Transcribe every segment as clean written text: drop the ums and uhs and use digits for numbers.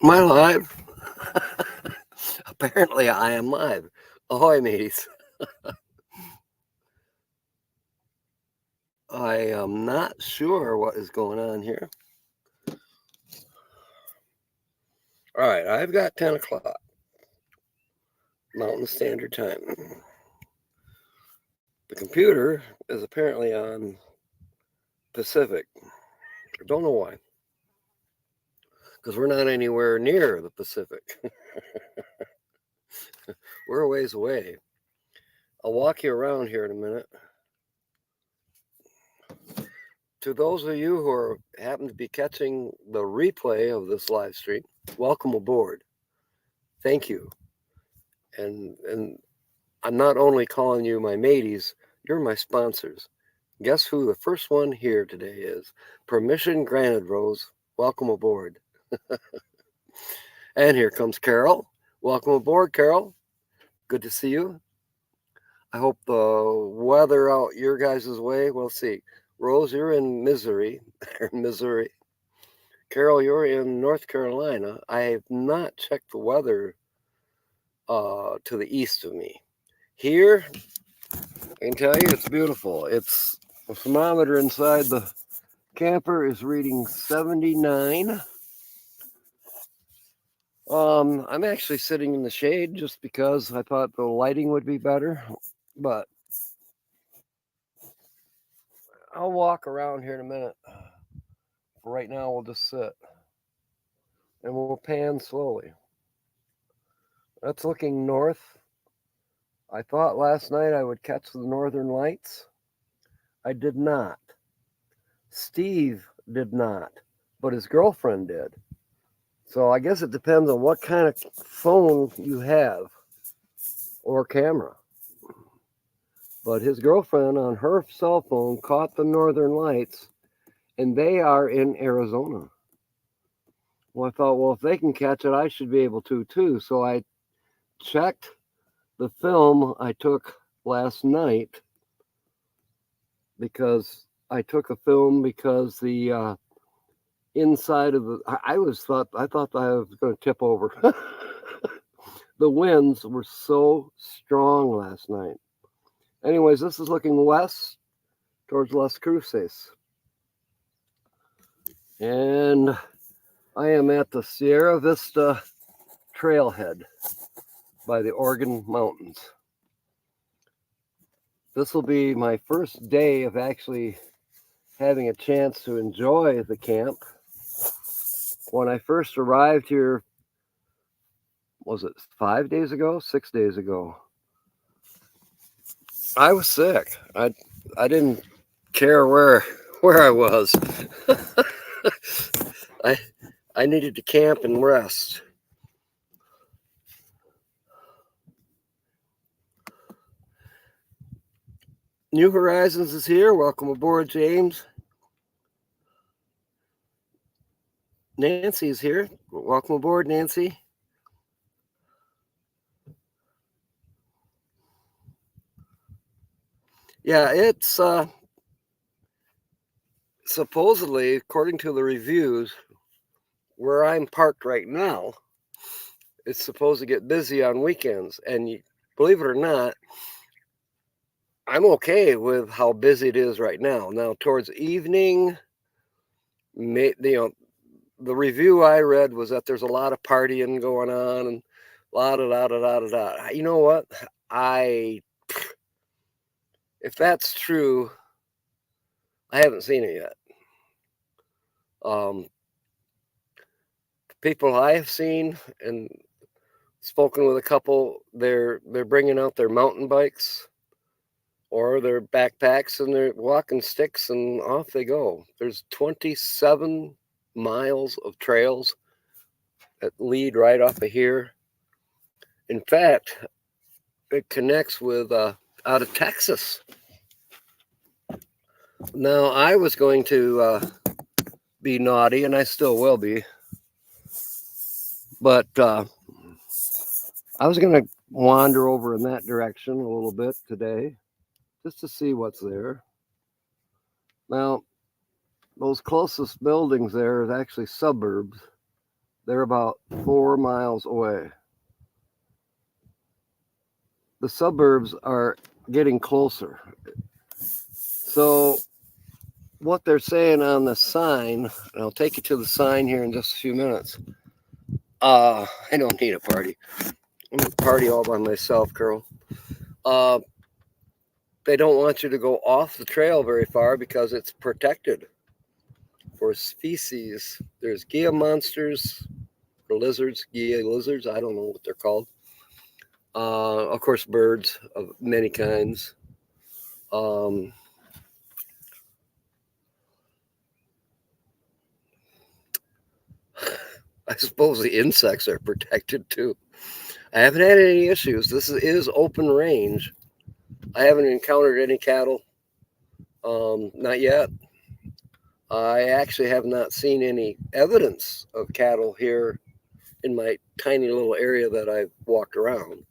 Am I live? Apparently, I am live. Ahoy, mateys. I am not sure what is going on here. All right, I've got 10 o'clock Mountain Standard Time. The computer is apparently on Pacific. I don't know why. Because we're not anywhere near the Pacific. We're a ways away. I'll walk you around here in a minute. To those of you who happen to be catching the replay of this live stream, welcome aboard. Thank you. And I'm not only calling you my mateys, you're my sponsors. Guess who the first one here today is? Permission granted, Rose. Welcome aboard. And here comes Carol. Welcome aboard, Carol. Good to see you. I hope the weather out your guys' way. We'll see. Rose, you're in Missouri. Missouri. Carol, you're in North Carolina. I have not checked the weather to the east of me. Here, I can tell you it's beautiful. It's the thermometer inside the camper is reading 79. I'm actually sitting in the shade just because I thought the lighting would be better, but I'll walk around here in a minute. For right now, we'll just sit and we'll pan slowly. That's looking north. I thought last night I would catch the northern lights. I did not. Steve did not, but his girlfriend did. So I guess it depends on what kind of phone you have or camera. But his girlfriend on her cell phone caught the northern lights, and they are in Arizona. Well, I thought, well, if they can catch it, I should be able to too. So I checked the film I took last night because I took a film because the inside of the I thought I was going to tip over. The winds were so strong last night. Anyways, this is looking west towards Las Cruces. And I am at the Sierra Vista Trailhead by the Organ Mountains. This will be my first day of actually having a chance to enjoy the camp. When I first arrived here, was it 5 days ago, 6 days ago? I was sick. I didn't care where I was. I needed to camp and rest. New Horizons is here. Welcome aboard, James. Nancy is here. Welcome aboard, Nancy. Yeah, it's supposedly, according to the reviews, where I'm parked right now, it's supposed to get busy on weekends. And believe it or not, I'm okay with how busy it is right now. Now, towards evening, the review I read was that there's a lot of partying going on and la da da da da da da. You know what? If that's true, I haven't seen it yet. People I have seen and spoken with a couple, they're bringing out their mountain bikes or their backpacks and they're walking sticks and off they go. There's 27 miles of trails that lead right off of here. In fact, it connects with out of Texas. Now, I was going to be naughty, and I still will be, but I was going to wander over in that direction a little bit today just to see what's there. Now, those closest buildings there is actually suburbs, They're about 4 miles away. The suburbs are getting closer. So what they're saying on the sign, and I'll take you to the sign here in just a few minutes. I don't need a party. I'm gonna party all by myself, Carol. They don't want you to go off the trail very far because it's protected for species. There's Gila monsters or lizards, Gila lizards. I don't know what they're called. Of course, birds of many kinds. I suppose the insects are protected too. I haven't had any issues. This is open range. I haven't encountered any cattle. Not yet. I actually have not seen any evidence of cattle here in my tiny little area that I've walked around.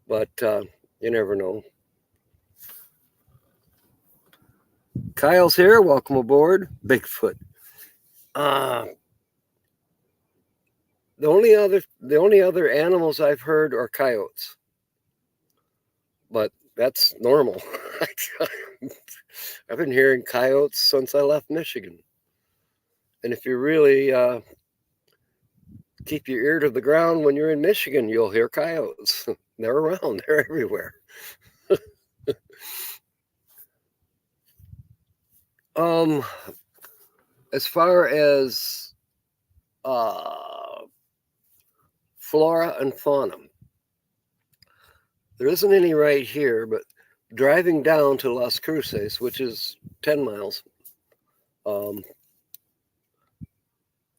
But you never know. Kyle's here. Welcome aboard. Bigfoot. The only other animals I've heard are coyotes, but that's normal. I've been hearing coyotes since I left Michigan, and if you really keep your ear to the ground when you're in Michigan, you'll hear coyotes. They're around. They're everywhere. As far as flora and fauna, there isn't any right here, but driving down to Las Cruces, which is 10 miles,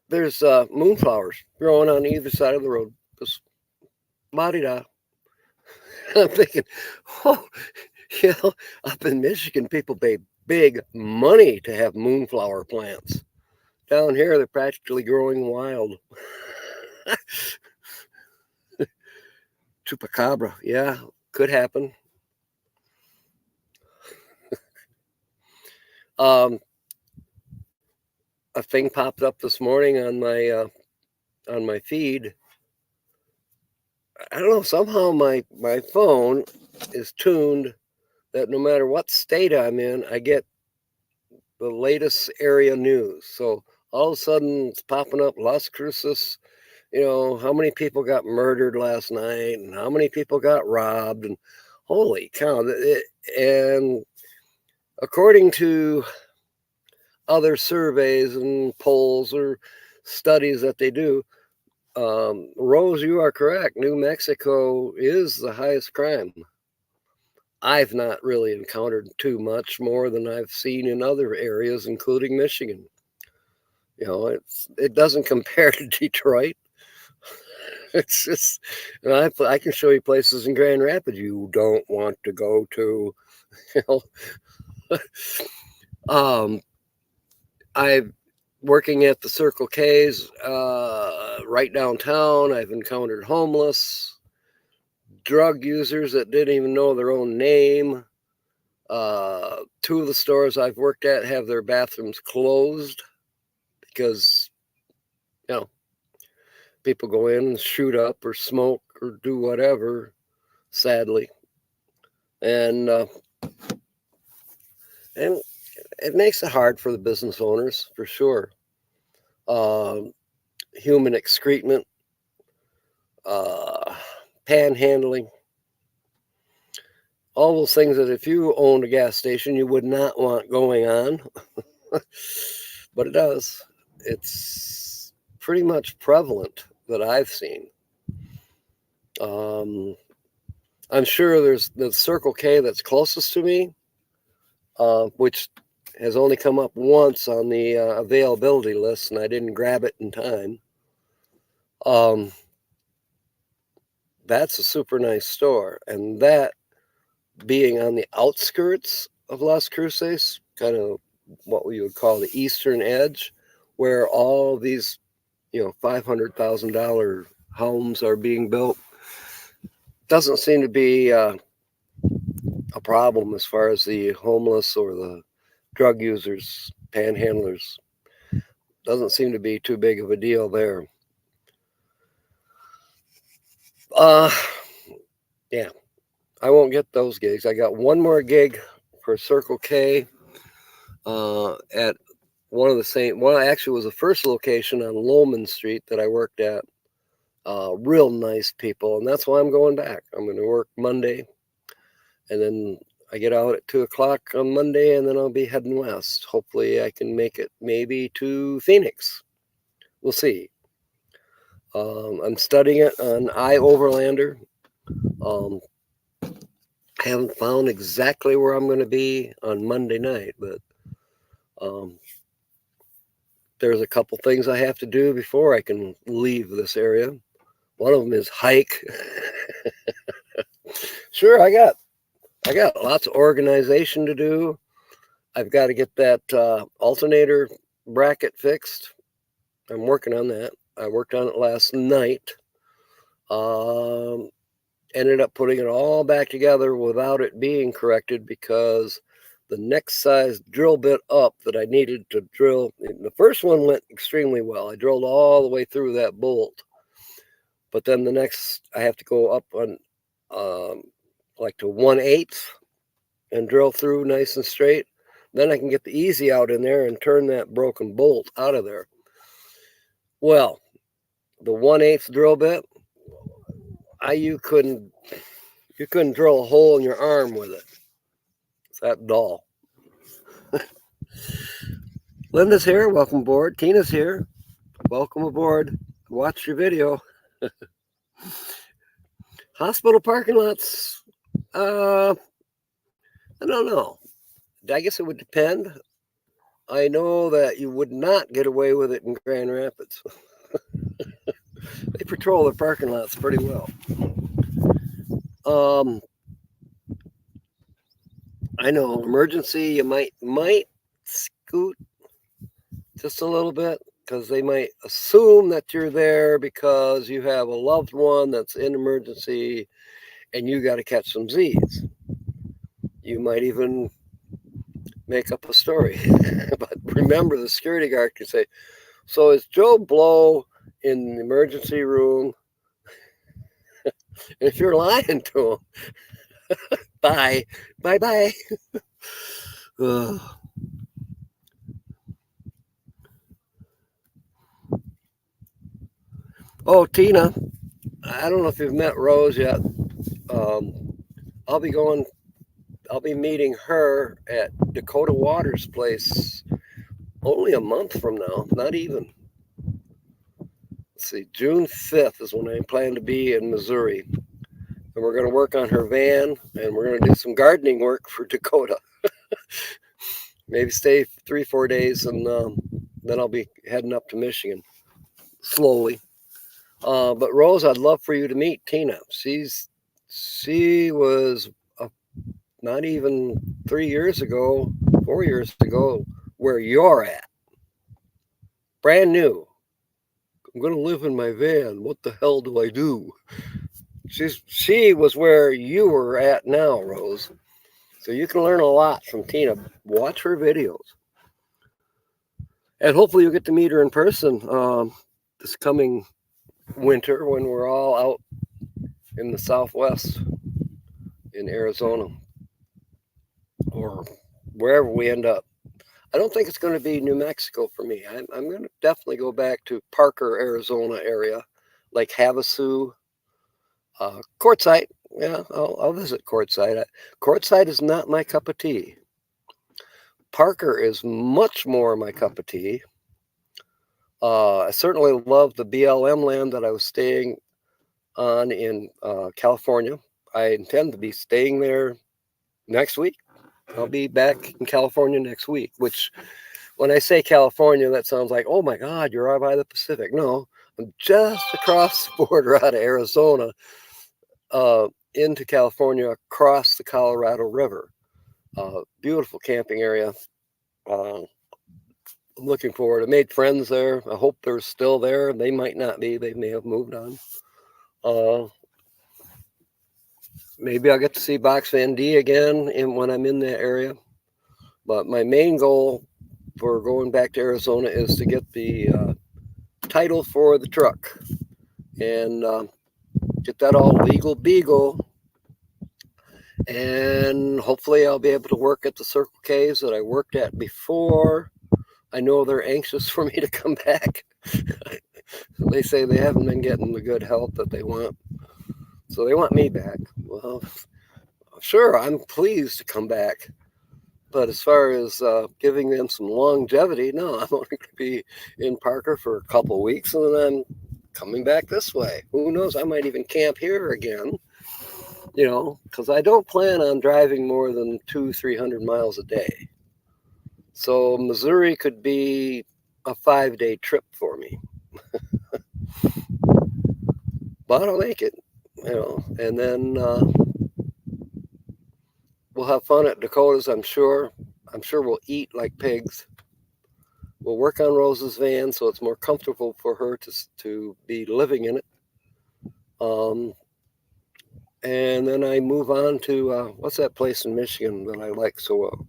there's moonflowers growing on either side of the road. Just la-di-da. I'm thinking, oh, you know, up in Michigan, people pay big money to have moonflower plants. Down here, they're practically growing wild. Chupacabra, yeah, could happen. A thing popped up this morning on my feed. I don't know. Somehow my phone is tuned that no matter what state I'm in, I get the latest area news. So all of a sudden, it's popping up Las Cruces. You know, how many people got murdered last night, and how many people got robbed, and holy cow! And according to other surveys and polls or studies that they do, Rose, you are correct. New Mexico is the highest crime. I've not really encountered too much more than I've seen in other areas, including Michigan. You know, it doesn't compare to Detroit. It's just, you know, I can show you places in Grand Rapids you don't want to go to. You know, I'm working at the Circle K's right downtown. I've encountered homeless, drug users that didn't even know their own name. Two of the stores I've worked at have their bathrooms closed because, you know, people go in and shoot up or smoke or do whatever, sadly. And it makes it hard for the business owners, for sure. Human excrement, panhandling, all those things that if you owned a gas station, you would not want going on. But it does. It's pretty much prevalent that I've seen. I'm sure there's the Circle K that's closest to me, which has only come up once on the availability list, and I didn't grab it in time. That's a super nice store, and that being on the outskirts of Las Cruces, kind of what we would call the eastern edge, where all these, you know, $500,000 homes are being built, doesn't seem to be a problem as far as the homeless or the drug users, panhandlers. Doesn't seem to be too big of a deal there. Yeah, I won't get those gigs. I got one more gig for Circle K at one of the same, well, actually was the first location on Lowman Street that I worked at. Real nice people, and that's why I'm going back. I'm going to work Monday, and then I get out at 2 o'clock on Monday, and then I'll be heading west. Hopefully, I can make it maybe to Phoenix. We'll see. I'm studying it on iOverlander. Haven't found exactly where I'm going to be on Monday night, but there's a couple things I have to do before I can leave this area. One of them is hike. Sure, I got lots of organization to do. I've got to get that alternator bracket fixed. I'm working on that. I worked on it last night. Ended up putting it all back together without it being corrected because the next size drill bit up that I needed to drill, the first one went extremely well. I drilled all the way through that bolt. But then the next, I have to go up on like to 1/8 and drill through nice and straight. Then I can get the easy out in there and turn that broken bolt out of there. Well, the 1/8 drill bit, you couldn't drill a hole in your arm with it. It's that dull. Linda's here. Welcome aboard. Tina's here. Welcome aboard. Watch your video. Hospital parking lots. I don't know. I guess it would depend. I know that you would not get away with it in Grand Rapids. They patrol their parking lots pretty well. I know emergency, you might scoot just a little bit because they might assume that you're there because you have a loved one that's in emergency and you got to catch some Z's. You might even make up a story. But remember, the security guard can say, so is Joe Blow in the emergency room? And if you're lying to him, bye. Oh, Tina, I don't know if you've met Rose yet. I'll be meeting her at Dakota Waters' place only a month from now, not even. Let's see, June 5th is when I plan to be in Missouri. And we're going to work on her van, and we're going to do some gardening work for Dakota. Maybe stay 3-4 days, and then I'll be heading up to Michigan slowly. But Rose, I'd love for you to meet Tina. She was not even 3 years ago, 4 years ago, where you're at. Brand new. I'm going to live in my van. What the hell do I do? She was where you were at now, Rose. So you can learn a lot from Tina. Watch her videos. And hopefully you'll get to meet her in person this coming winter when we're all out in the Southwest in Arizona or wherever we end up. I don't think it's going to be New Mexico for me. I'm going to definitely go back to Parker, Arizona area, like Havasu, Quartzsite. Yeah, I'll visit Quartzsite. Quartzsite is not my cup of tea. Parker is much more my cup of tea. I certainly love the BLM land that I was staying on in California. I intend to be staying there next week. I'll be back in California next week, which when I say California, that sounds like, oh my God, you're out by the Pacific. No, I'm just across the border out of Arizona into California, across the Colorado River. Beautiful camping area. I'm looking forward. I made friends there. I hope they're still there. They might not be. They may have moved on. Maybe I'll get to see Box Van D again when I'm in that area. But my main goal for going back to Arizona is to get the title for the truck. And get that all legal beagle, and hopefully I'll be able to work at the Circle K's that I worked at before. I know they're anxious for me to come back. They say they haven't been getting the good help that they want, so they want me back. Well, sure, I'm pleased to come back. But as far as giving them some longevity, no, I'm only going to be in Parker for a couple of weeks, and then I'm coming back this way. Who knows? I might even camp here again, because I don't plan on driving more than 200-300 miles a day. So Missouri could be a 5-day trip for me. But I'll make it, and then we'll have fun at Dakota's, I'm sure. I'm sure we'll eat like pigs. We'll work on Rose's van so it's more comfortable for her to be living in it. And then I move on to, what's that place in Michigan that I like so well?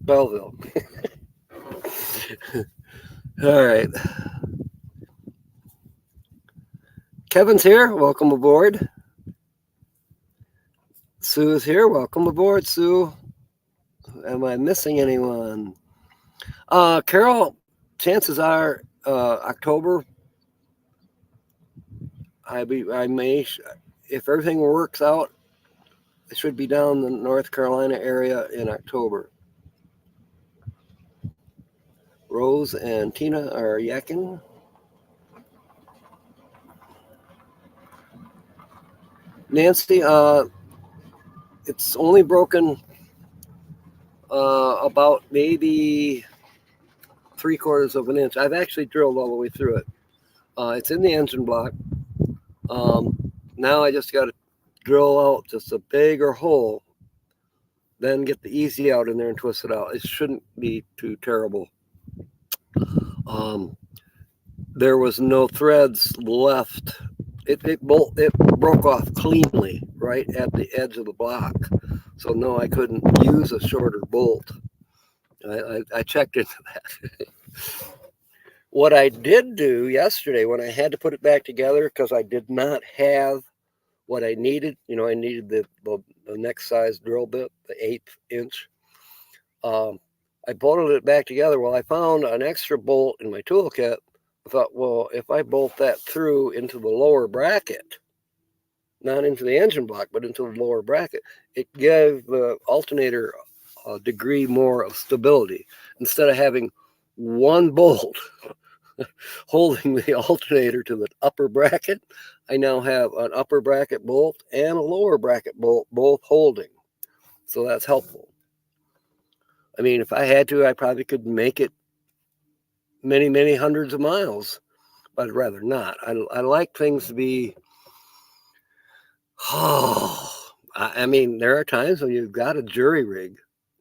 Belleville. All right. Kevin's here. Welcome aboard. Sue's here. Welcome aboard, Sue. Am I missing anyone? Carol, chances are October. I may, if everything works out, I should be down the North Carolina area in October. Rose and Tina are yakking. Nancy, it's only broken about maybe 3/4 of an inch. I've actually drilled all the way through it. It's in the engine block. Now I just got to drill out just a bigger hole, then get the easy out in there and twist it out. It shouldn't be too terrible. There was no threads left. It broke off cleanly right at the edge of the block. So no, I couldn't use a shorter bolt. I checked into that. What I did do yesterday when I had to put it back together, because I did not have what I needed, I needed the next size drill bit, the 1/8 inch. I bolted it back together. Well, I found an extra bolt in my toolkit. I thought, well, if I bolt that through into the lower bracket, not into the engine block, but into the lower bracket, it gave the alternator a degree more of stability. Instead of having one bolt holding the alternator to the upper bracket, I now have an upper bracket bolt and a lower bracket bolt, both holding. So that's helpful. I mean, if I had to, I probably could make it many, many hundreds of miles, but I'd rather not. I like things to be, I mean, there are times when you've got a jury rig,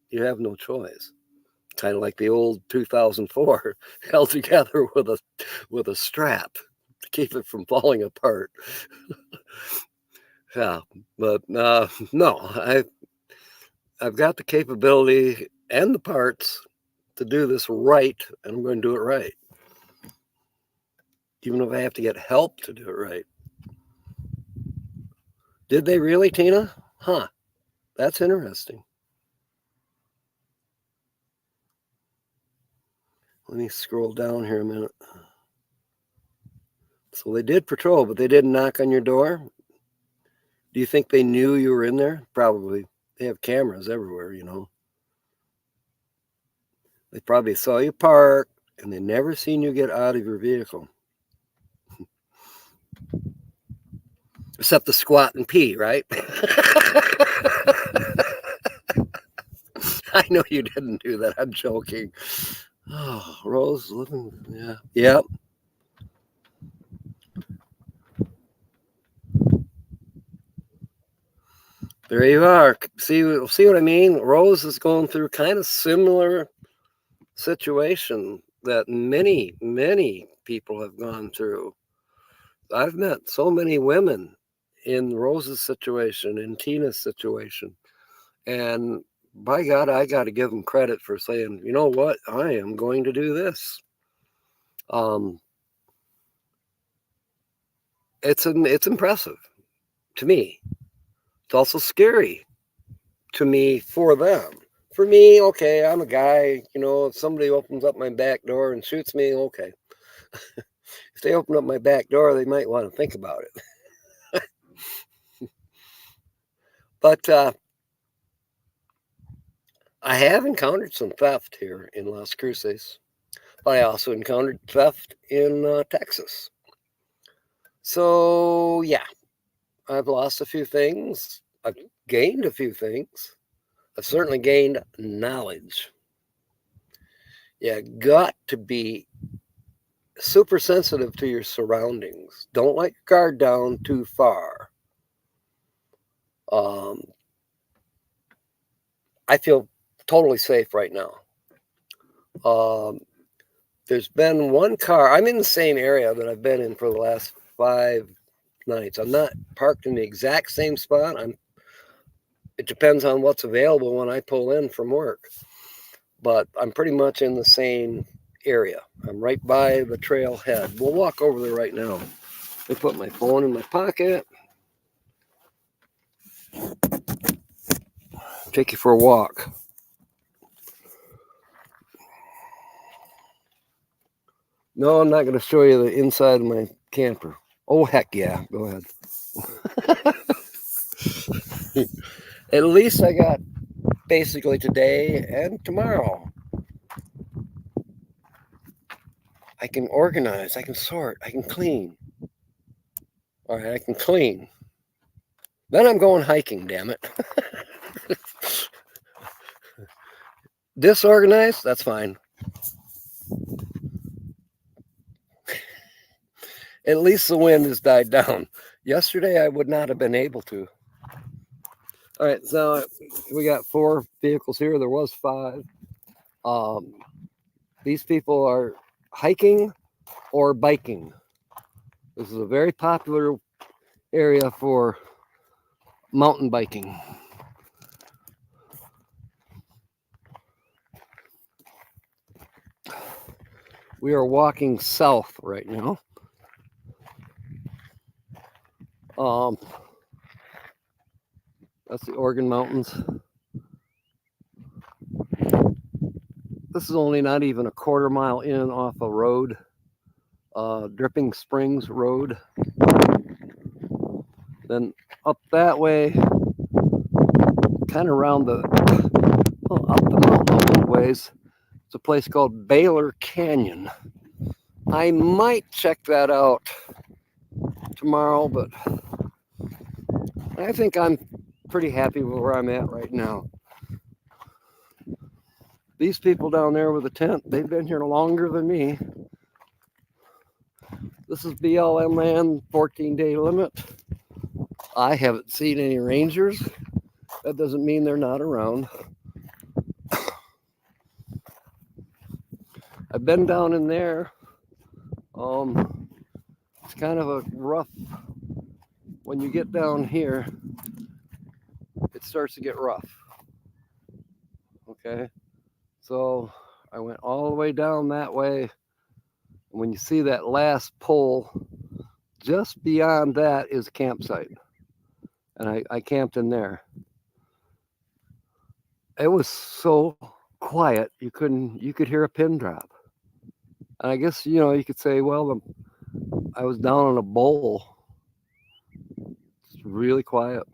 you have no choice. Kind of like the old 2004, held together with a strap to keep it from falling apart. Yeah, but no, I've got the capability and the parts to do this right, and I'm going to do it right, even if I have to get help to do it right. Did they really, Tina? Huh, that's interesting. Let me scroll down here a minute. So they did patrol, but they didn't knock on your door? Do you think they knew you were in there? Probably. They have cameras everywhere, They probably saw you park, and they never seen you get out of your vehicle. Except the squat and pee, right? I know you didn't do that. I'm joking. Oh, Rose living. Yeah. Yep. There you are. See what I mean? Rose is going through kind of similar situation that many, many people have gone through. I've met so many women in Rose's situation, in Tina's situation, and by God, I got to give them credit for saying, you know what, I am going to do this. it's impressive to me. It's also scary to me for them. For me, okay, I'm a guy, if somebody opens up my back door and shoots me, okay. If they open up my back door, they might want to think about it. But I have encountered some theft here in Las Cruces. But I also encountered theft in Texas. So, yeah, I've lost a few things. I've gained a few things. I've certainly gained knowledge. You got to be super sensitive to your surroundings. Don't let your guard down too far. I feel totally safe right now. There's been one car. I'm in the same area that I've been in for the last 5 nights. I'm not parked in the exact same spot. It depends on what's available when I pull in from work. But I'm pretty much in the same area. I'm right by the trailhead. We'll walk over there right now. I put my phone in my pocket. Take you for a walk. No, I'm not going to show you the inside of my camper. Oh, heck yeah. Go ahead. At least I got basically today and tomorrow. I can organize, I can sort, I can clean. All right, I can clean. Then I'm going hiking, damn it. Disorganized, that's fine. At least the wind has died down. Yesterday, I would not have been able to. All right, so we got 4 vehicles here. There was 5. These people are hiking or biking. This is a very popular area for mountain biking. We are walking south right now. That's the Oregon Mountains. This is only not even a quarter mile in off a road, Dripping Springs Road. Then up that way, kind of around up the mountain a little ways, it's a place called Baylor Canyon. I might check that out tomorrow, but I think I'm pretty happy with where I'm at right now. These people down there with the tent, they've been here longer than me. This is BLM land, 14-day limit. I haven't seen any rangers. That doesn't mean they're not around. I've been down in there. It's kind of a rough, when you get down here, it starts to get rough. Okay, so I went all the way down that way. When you see that last pole, just beyond that is a campsite. And I camped in there. It was so quiet, you could hear a pin drop. And I guess, you could say, well, I was down on a bowl. It's really quiet.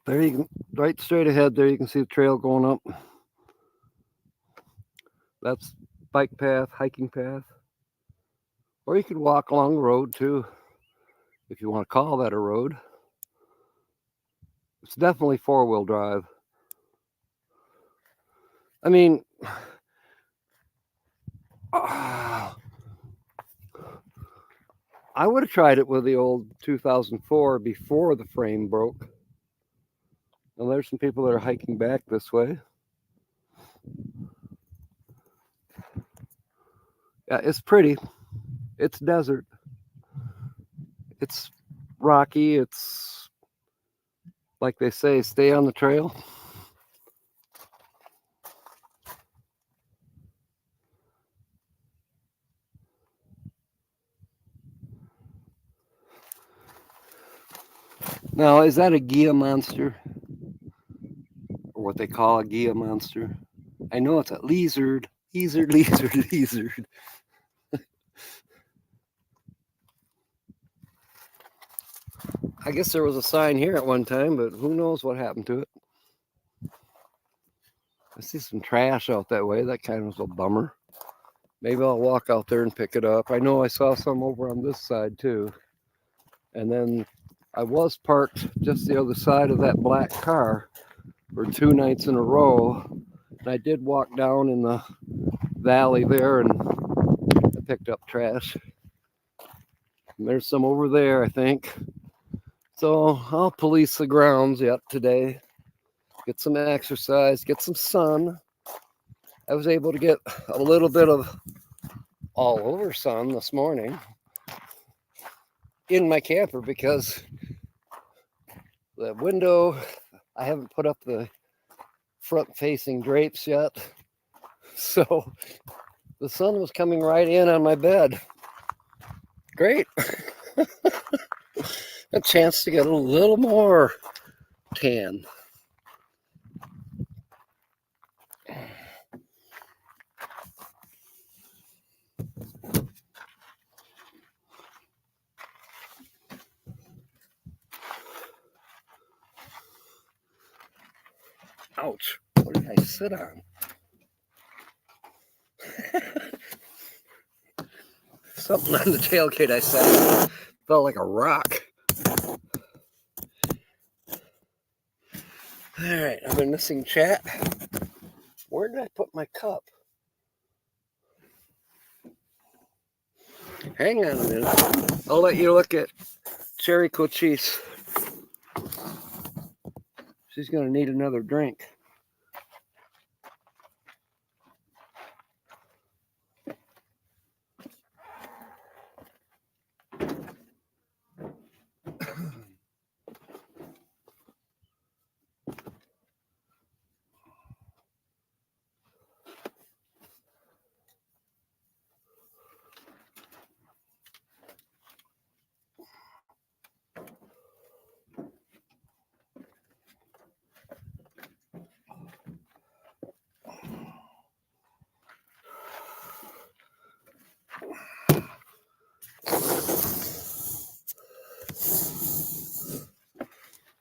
There you can, right straight ahead there, you can see the trail going up. That's bike path, hiking path. Or you could walk along the road too, if you want to call that a road. It's definitely 4-wheel drive. I mean, I would have tried it with the old 2004 before the frame broke. And there's some people that are hiking back this way. Yeah, it's pretty. It's desert. It's rocky. It's, like they say, stay on the trail. Now, is that a Gia monster? Or what they call a Gia monster? I know it's a lizard. Lizard, lizard, lizard. I guess there was a sign here at one time, but who knows what happened to it. I see some trash out that way. That kind of was a bummer. Maybe I'll walk out there and pick it up. I know I saw some over on this side too. And then I was parked just the other side of that black car for 2 nights in a row. And I did walk down in the valley there and I picked up trash. And there's some over there, I think. So I'll police the grounds yet today. Get some exercise, get some sun. I was able to get a little bit of all over sun this morning in my camper because the window, I haven't put up the front facing drapes yet. So the sun was coming right in on my bed. Great. A chance to get a little more tan. Ouch. What did I sit on? Something on the tailgate I sat on felt like a rock. All right, I've been missing chat. Where did I put my cup? Hang on a minute. I'll let you look at Cherry Cochise. She's going to need another drink.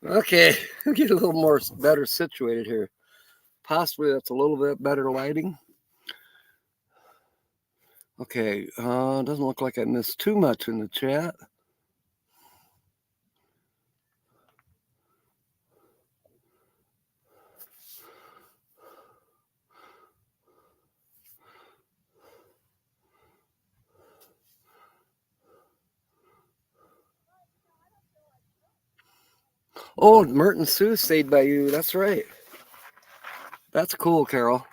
Okay, I'll get a little more better situated here. Possibly that's a little bit better lighting. Okay, doesn't look like I missed too much in the chat. Oh, Merton Sue stayed by you. That's right. That's cool, Carol.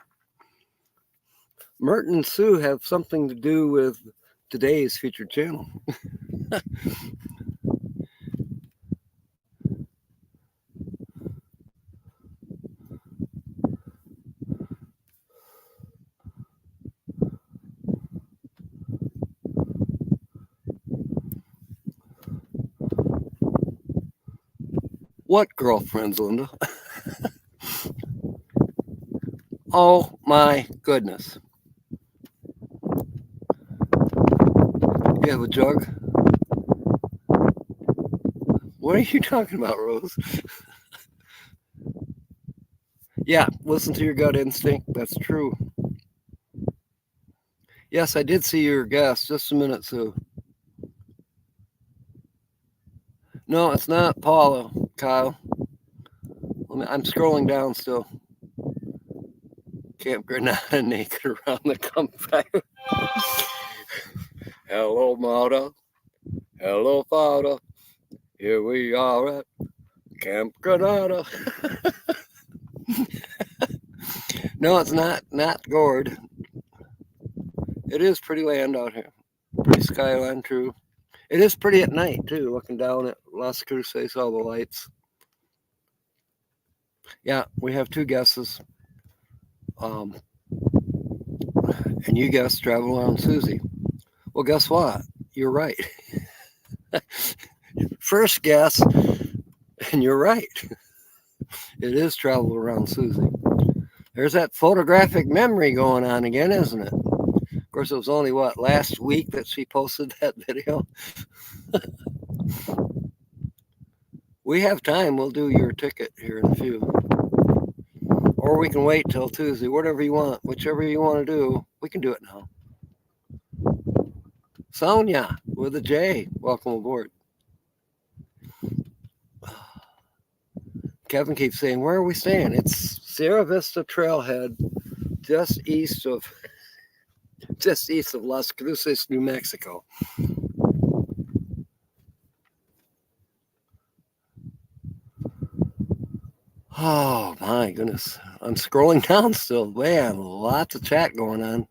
Merton and Sue have something to do with today's featured channel. What girlfriends, Linda? Oh my goodness. You have a jug? What are you talking about, Rose? Yeah, listen to your gut instinct. That's true. Yes, I did see your guest. Just a minute, Sue. No, it's not Paula, Kyle. I'm scrolling down still. Camp Granada naked around the campfire. Hello, mother. Hello, father. Here we are at Camp Granada. No, it's not Gord. It is pretty land out here. Pretty skyline, true. It is pretty at night, too, looking down at Las Cruces, all the lights. Yeah, we have 2 guesses. And you guessed Travel Around Susie. Well, guess what? You're right. First guess, And you're right. It is Travel Around Susie. There's that photographic memory going on again, isn't it? Of course, it was only, last week that she posted that video? We have time. We'll do your ticket here in a few. Or we can wait till Tuesday, whatever you want. Whichever you want to do, we can do it now. Sonia with a J, welcome aboard. Kevin keeps saying, where are we staying? It's Sierra Vista Trailhead, just east of Las Cruces, New Mexico. Oh my goodness. I'm scrolling down still. Man, lots of chat going on.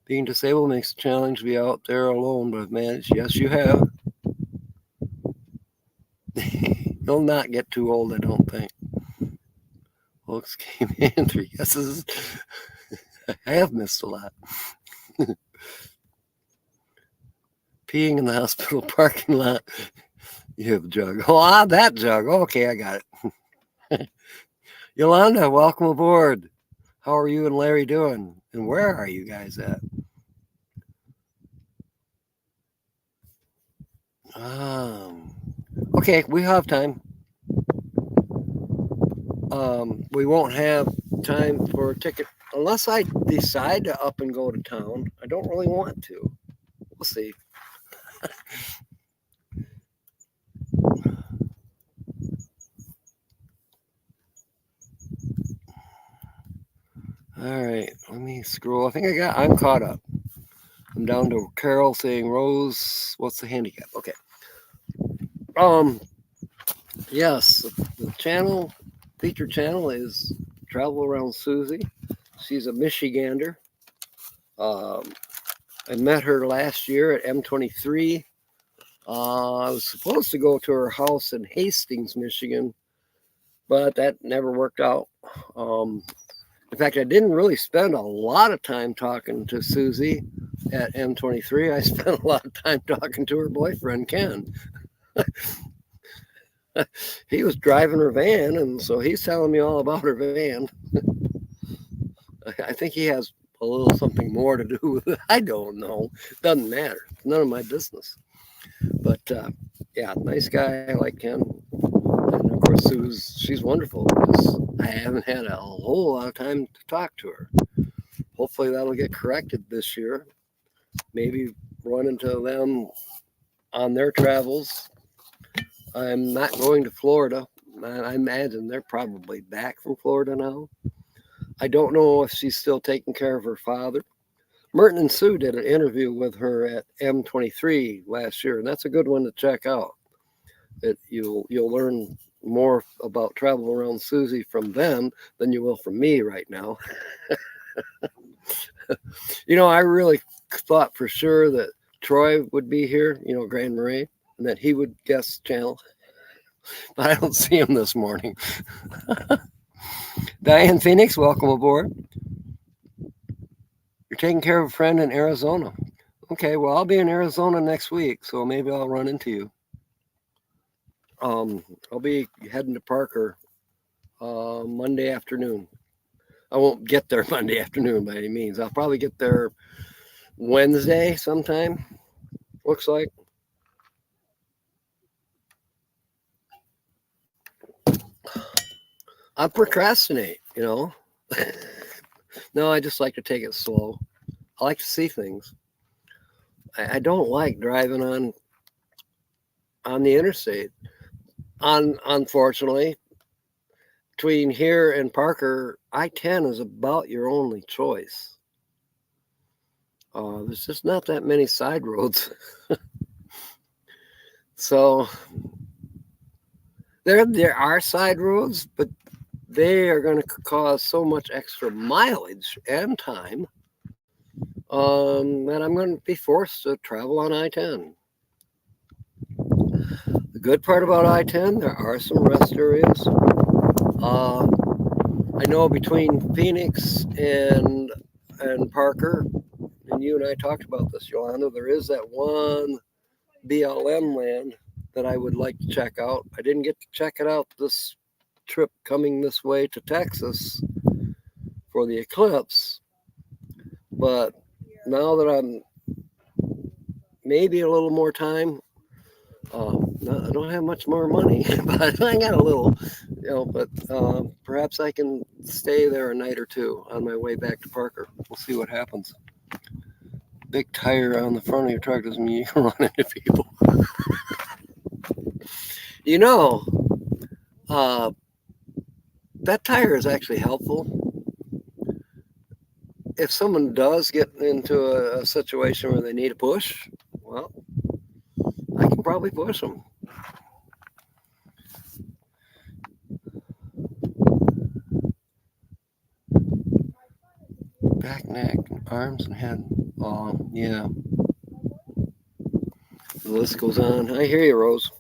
Being disabled makes a challenge to be out there alone, but I've managed. Yes, you have. You'll not get too old, I don't think. Folks came in 3 guesses. I have missed a lot. Peeing in the hospital parking lot. You have a jug. Oh, that jug. Okay, I got it. Yolanda, welcome aboard. How are you and Larry doing? And where are you guys at? Okay, we have time. We won't have time for a ticket unless I decide to up and go to town. I don't really want to. We'll see. All right, let me scroll. I think I'm caught up. I'm down to Carol saying, Rose, what's the handicap? Okay. Yes, the feature channel is Travel Around Susie. She's a Michigander. I met her last year at M23. I was supposed to go to her house in Hastings, Michigan, but that never worked out. In fact, I didn't really spend a lot of time talking to Susie at M23. I spent a lot of time talking to her boyfriend, Ken. He was driving her van, and so he's telling me all about her van. I think he has a little something more to do with it. I don't know. Doesn't matter. It's none of my business. But yeah, nice guy. I like Ken. And of course, she's wonderful because I haven't had a whole lot of time to talk to her. Hopefully that'll get corrected this year. Maybe run into them on their travels. I'm not going to Florida. I imagine they're probably back from Florida now. I don't know if she's still taking care of her father. Merton and Sue did an interview with her at M23 last year, and that's a good one to check out. You'll learn more about Travel Around Susie from them than you will from me right now. I really thought for sure that Troy would be here, Grand Marais, and that he would guest the channel. But I don't see him this morning. Diane Phoenix, welcome aboard. You're taking care of a friend in Arizona. Okay, well, I'll be in Arizona next week, so maybe I'll run into you. I'll be heading to Parker Monday afternoon. I won't get there Monday afternoon by any means. I'll probably get there Wednesday sometime, looks like. I procrastinate, No, I just like to take it slow. I like to see things. I don't like driving on the interstate. Unfortunately, between here and Parker, I-10 is about your only choice. There's just not that many side roads. So there are side roads, but they are going to cause so much extra mileage and time that I'm going to be forced to travel on I-10. The good part about I-10, there are some rest areas. I know between Phoenix and Parker, and you and I talked about this, Yolanda, there is that one BLM land that I would like to check out. I didn't get to check it out this trip coming this way to Texas for the eclipse, but now that I'm maybe a little more time, I don't have much more money, but I got a little, but perhaps I can stay there a night or two on my way back to Parker. We'll see what happens. Big tire on the front of your truck doesn't mean you can run into people. You know, uh, that tire is actually helpful. If someone does get into a situation where they need a push, well, I can probably push them. Back, neck, arms, and head. Oh, yeah. The list goes on. I hear you, Rose.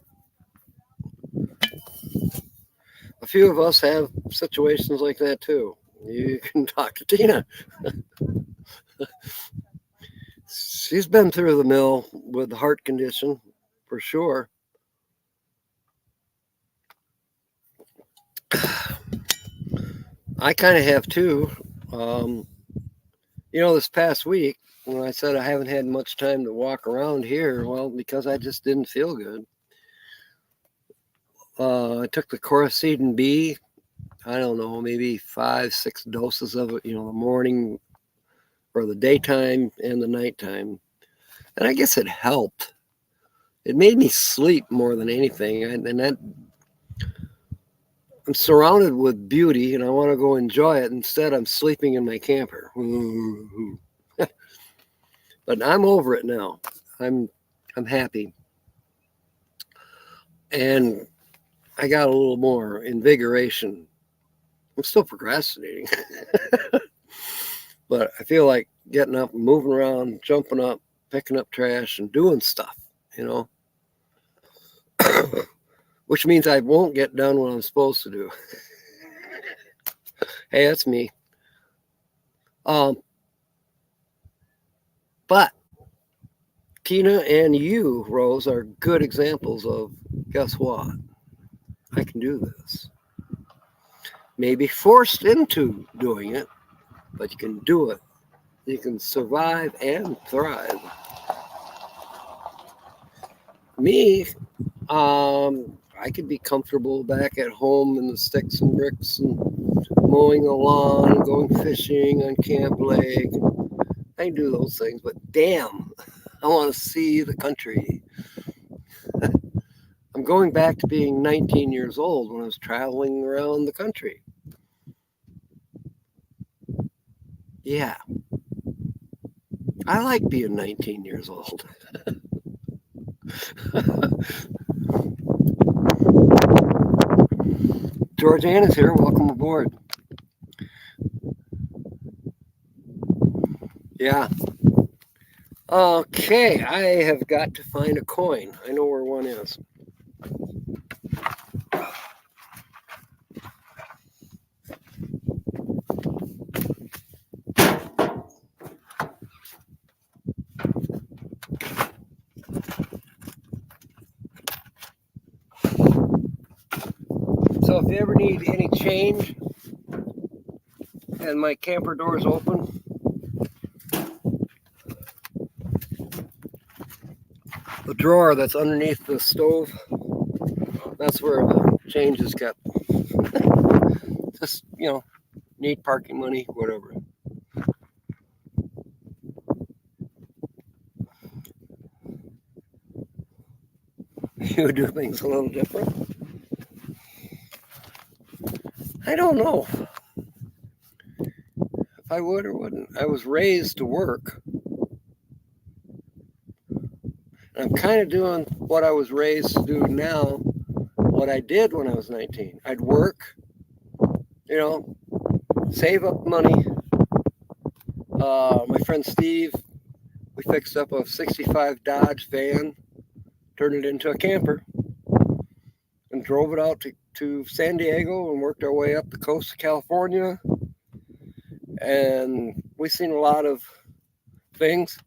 A few of us have situations like that too. You can talk to Tina. She's been through the mill with the heart condition for sure. I kind of have too. Um, this past week, when I said I haven't had much time to walk around here, well, because I just didn't feel good. I took the Coricidin B. I don't know, maybe 5-6 doses of it, the morning or the daytime and the nighttime. And I guess it helped. It made me sleep more than anything. And that I'm surrounded with beauty and I want to go enjoy it. Instead, I'm sleeping in my camper. But I'm over it now. I'm happy. And I got a little more invigoration. I'm still procrastinating. But I feel like getting up, moving around, jumping up, picking up trash, and doing stuff, which means I won't get done what I'm supposed to do. Hey, that's me. But Tina and you, Rose, are good examples of, guess what? I can do this. Maybe forced into doing it, but you can do it. You can survive and thrive. Me, I could be comfortable back at home in the sticks and bricks and mowing the lawn, going fishing on Camp Lake. I can do those things, but damn, I want to see the country. I'm going back to being 19 years old when I was traveling around the country. Yeah. I like being 19 years old. Georgiana's here. Welcome aboard. Yeah. Okay, I have got to find a coin. I know where one is. So if you ever need any change and my camper door's open, the drawer that's underneath the stove, that's where the change is kept. Just, need parking money, whatever. You do things a little different. I don't know if I would or wouldn't. I was raised to work. And I'm kind of doing what I was raised to do now, what I did when I was 19. I'd work, save up money. My friend Steve, we fixed up a 65 Dodge van, turned it into a camper, and drove it out to San Diego and worked our way up the coast of California. And we've seen a lot of things.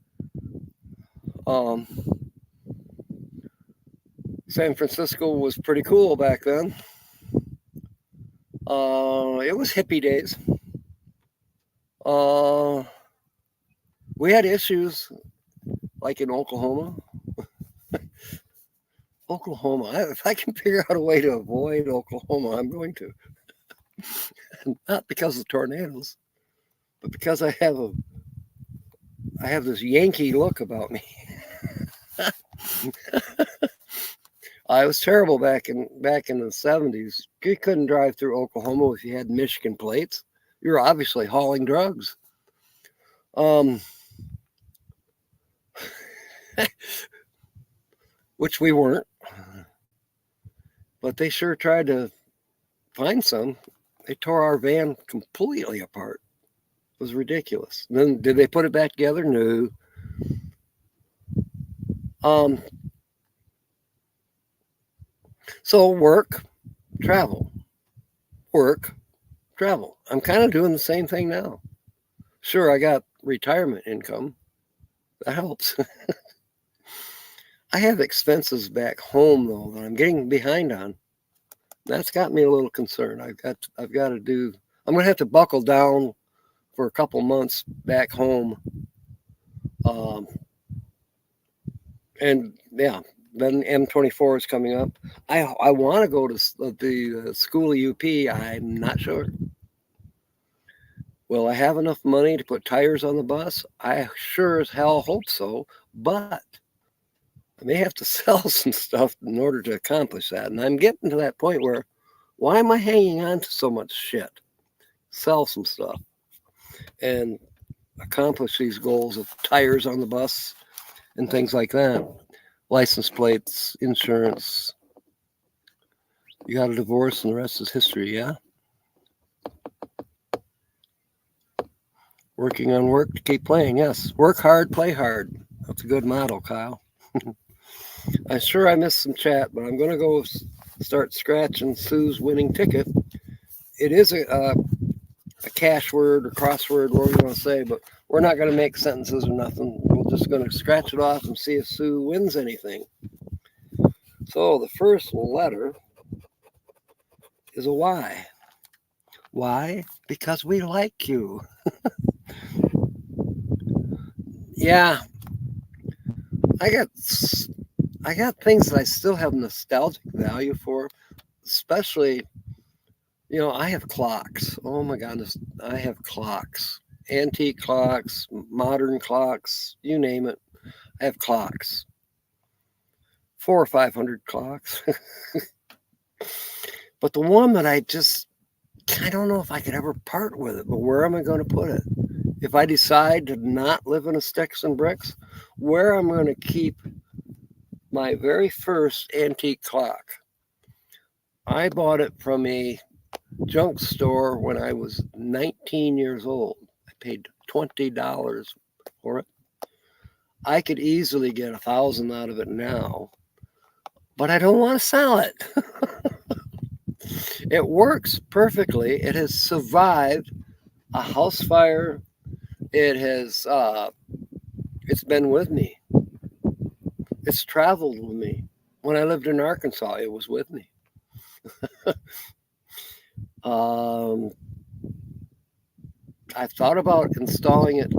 San Francisco was pretty cool back then. It was hippie days. We had issues like in Oklahoma. If I can figure out a way to avoid Oklahoma, I'm going to. Not because of tornadoes, but because I have this Yankee look about me. I was terrible back in the 70s. You couldn't drive through Oklahoma if you had Michigan plates. You were obviously hauling drugs. Which we weren't. But they sure tried to find some. They tore our van completely apart. It was ridiculous. And then did they put it back together? No. So work, travel. Work, travel. I'm kind of doing the same thing now. Sure, I got retirement income. That helps. I have expenses back home though that I'm getting behind on. That's got me a little concerned. I've got to do. I'm going to have to buckle down for a couple months back home. And yeah, then M24 is coming up. I want to go to the school of UP. I'm not sure. Will I have enough money to put tires on the bus? I sure as hell hope so, but I may have to sell some stuff in order to accomplish that. And I'm getting to that point where, why am I hanging on to so much shit? Sell some stuff and accomplish these goals of tires on the bus and things like that. License plates, insurance. You got a divorce and the rest is history, yeah? Working on work to keep playing, yes. Work hard, play hard. That's a good motto, Kyle. I'm sure I missed some chat, but I'm going to go start scratching Sue's winning ticket. It is a cash word or crossword, whatever you want to say, but we're not going to make sentences or nothing. We're just going to scratch it off and see if Sue wins anything. So the first letter is a Y. Why? Because we like you. Yeah. I got things that I still have nostalgic value for, especially, I have clocks. Oh my goodness, I have clocks. Antique clocks, modern clocks, you name it. I have clocks. 400 or 500 clocks. But the one that I don't know if I could ever part with it, but where am I going to put it? If I decide to not live in a sticks and bricks, where I'm going to keep my very first antique clock. I bought it from a junk store when I was 19 years old. I paid $20 for it. I could easily get $1,000 out of it now, but I don't want to sell it. It works perfectly. It has survived a house fire. It has, it's been with me. It's traveled with me. When I lived in Arkansas, it was with me. I've thought about installing it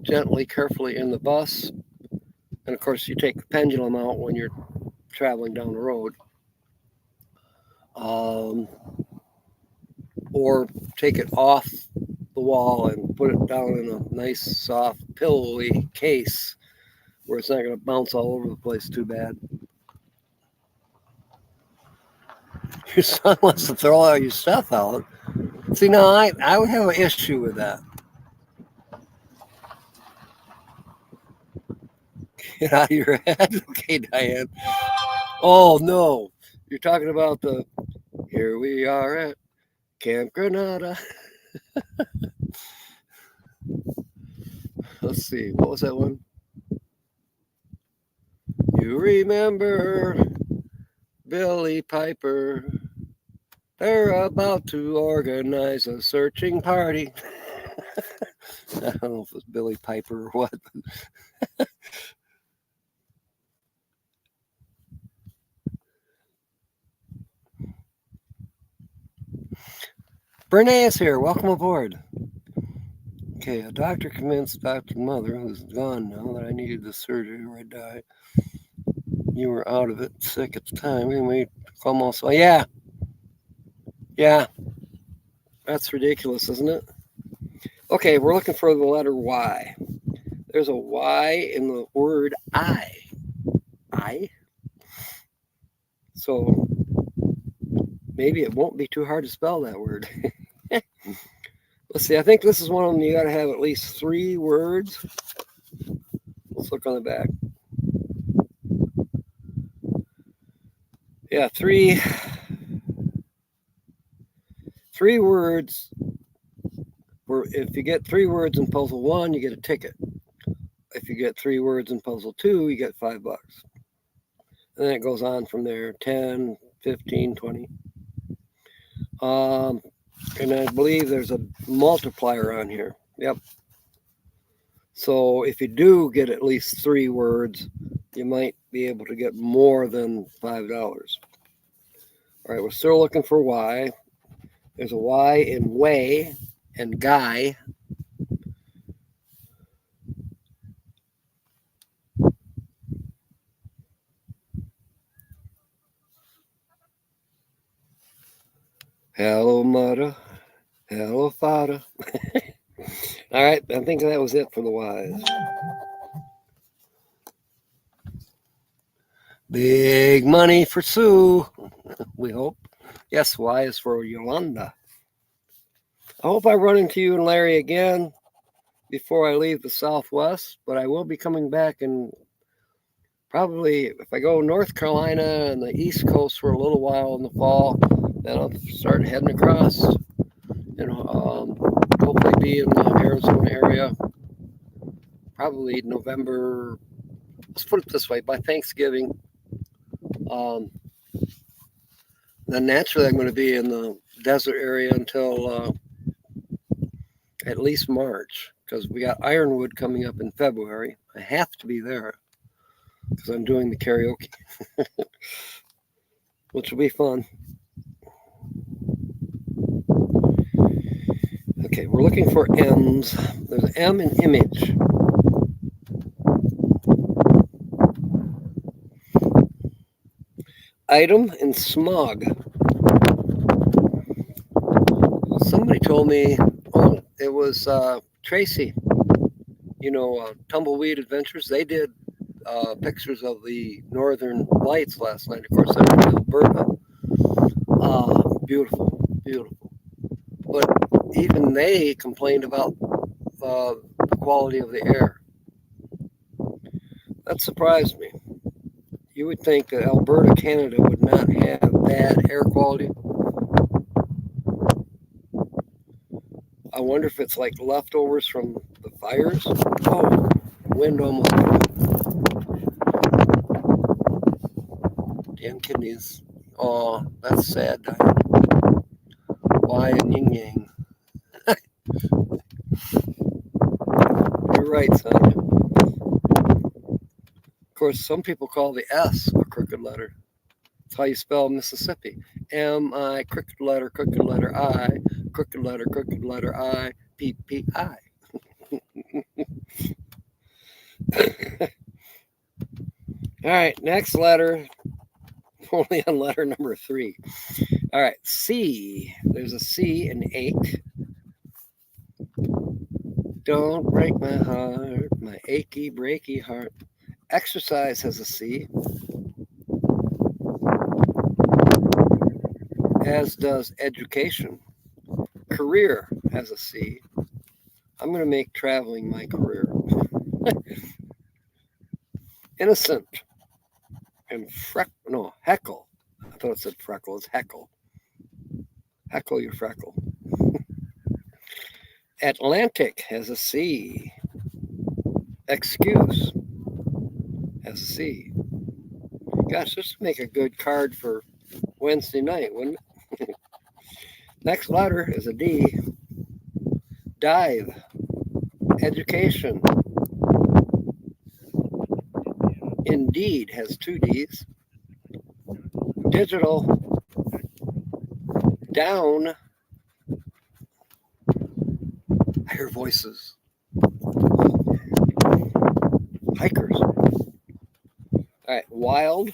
gently, carefully in the bus. And of course, you take the pendulum out when you're traveling down the road. Or take it off the wall and put it down in a nice, soft, pillowy case where it's not going to bounce all over the place too bad. Your son wants to throw all your stuff out. See, now I would have an issue with that. Get out of your head. Okay, Diane. Oh, no. You're talking about here we are at Camp Granada. Let's see. What was that one? You remember Billy Piper? They're about to organize a searching party. I don't know if it's Billy Piper or what. Bernays is here. Welcome aboard. Okay, a doctor convinced Dr. Mother, who's gone now, that I needed the surgery or I'd die. You were out of it, sick at the time. Anyway, almost. Oh, yeah. Yeah. That's ridiculous, isn't it? Okay, we're looking for the letter Y. There's a Y in the word I. I? So maybe it won't be too hard to spell that word. Let's see. I think this is one of them. You got to have at least 3 words. Let's look on the back. Yeah, 3 words. If you get 3 words in puzzle 1, you get a ticket. If you get 3 words in puzzle 2, you get $5. And then it goes on from there, 10, 15, 20. And I believe there's a multiplier on here. Yep. So if you do get at least 3 words, you might be able to get more than $5. All right, we're still looking for Y. There's a Y in way and guy. Hello, mother. Hello, father. All right, I think that was it for the Y's. Big money for Sue, we hope. Yes, Y is for Yolanda. I hope I run into you and Larry again before I leave the Southwest, but I will be coming back, and probably if I go North Carolina and the East Coast for a little while in the fall, then I'll start heading across and hopefully be in the Arizona area probably November. Let's put it this way, by Thanksgiving. Then naturally I'm going to be in the desert area until at least March, because we got Ironwood coming up in February. I have to be there because I'm doing the karaoke, which will be fun. Okay, we're looking for M's. There's an M in image. Item in smog. Somebody told me, oh, it was Tracy, Tumbleweed Adventures. They did pictures of the northern lights last night. Of course, they're in Alberta. Beautiful, beautiful. But even they complained about the quality of the air. That surprised me. You would think that Alberta, Canada would not have bad air quality. I wonder if it's like leftovers from the fires. Oh, wind almost. Damn kidneys. Oh, that's sad. Why and yin yang. You're right, son. Of course, some people call the S a crooked letter. That's how you spell Mississippi. M-I, crooked letter I, crooked letter I, P-P-I. All right, next letter. Only on letter number 3. All right, C. There's a C in ache. Don't break my heart, my achy, breaky heart. Exercise has a C. As does education. Career has a C. I'm going to make traveling my career. Innocent. And heckle. I thought it said freckle. It's heckle. Heckle your freckle. Atlantic has a C. Excuse has a C. Gosh, this would make a good card for Wednesday night, wouldn't it? Next letter is a D. Dive. Education. Indeed has 2 D's. Digital. Down. hear voices. Hikers. All right, wild.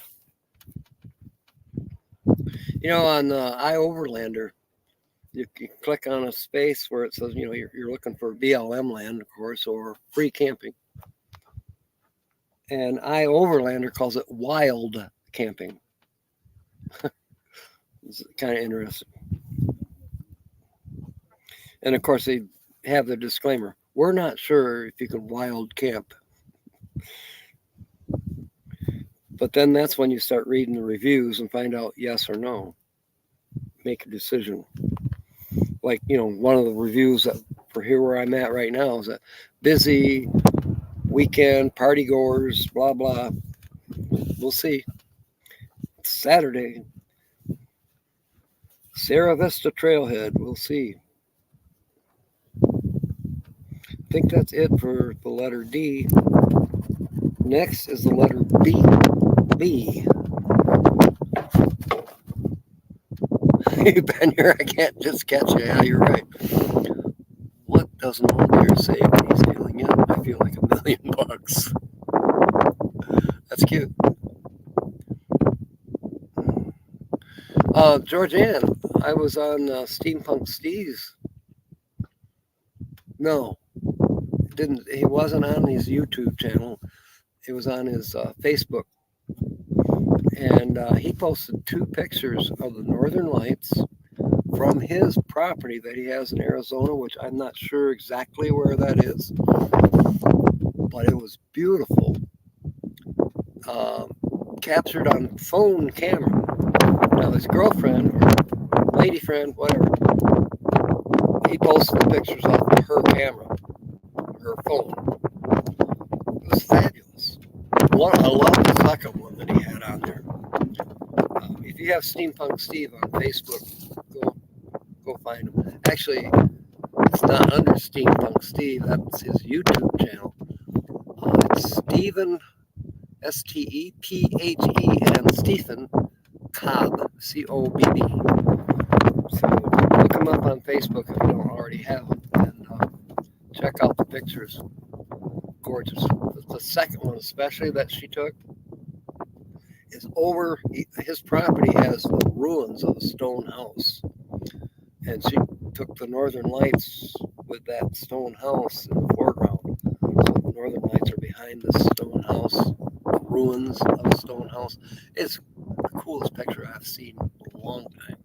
You know, on the iOverlander, you click on a space where it says, you know, you're looking for BLM land, of course, or free camping. And iOverlander calls it wild camping. It's kind of interesting. And of course, they have the disclaimer: we're not sure if you can wild camp. But then that's when you start reading the reviews and find out yes or no. Make a decision. Like, you know, one of the reviews that for here where I'm at right now is that busy weekend party goers, blah blah. We'll see. It's Saturday. Sierra Vista Trailhead. We'll see. I think that's it for the letter D. Next is the letter B. B. You've been here. I can't just catch you. Yeah, you're right. What does an old deer say when he's feeling young? I feel like $1,000,000. That's cute. Georgianne, I was on Steampunk Steve's. No, didn't. He wasn't on his YouTube channel. It was on his Facebook, and he posted 2 pictures of the Northern Lights from his property that he has in Arizona, which I'm not sure exactly where that is, but it was beautiful. Captured on phone camera. Now his girlfriend, or lady friend, whatever, he posted the pictures off of her camera, her phone. It was fabulous. I love the second one that he had on there. If you have Steampunk Steve on Facebook, go find him. Actually, it's not under Steampunk Steve. That's his YouTube channel. It's Stephen, Stephen, Stephen Cobb, Cobb. So look him up on Facebook if you don't already have him, and check out the pictures. Gorgeous. The second one, especially that she took, is over. His property has the ruins of a stone house, and she took the Northern Lights with that stone house in the foreground. So the Northern Lights are behind this stone house, the ruins of a stone house. It's the coolest picture I've seen in a long time.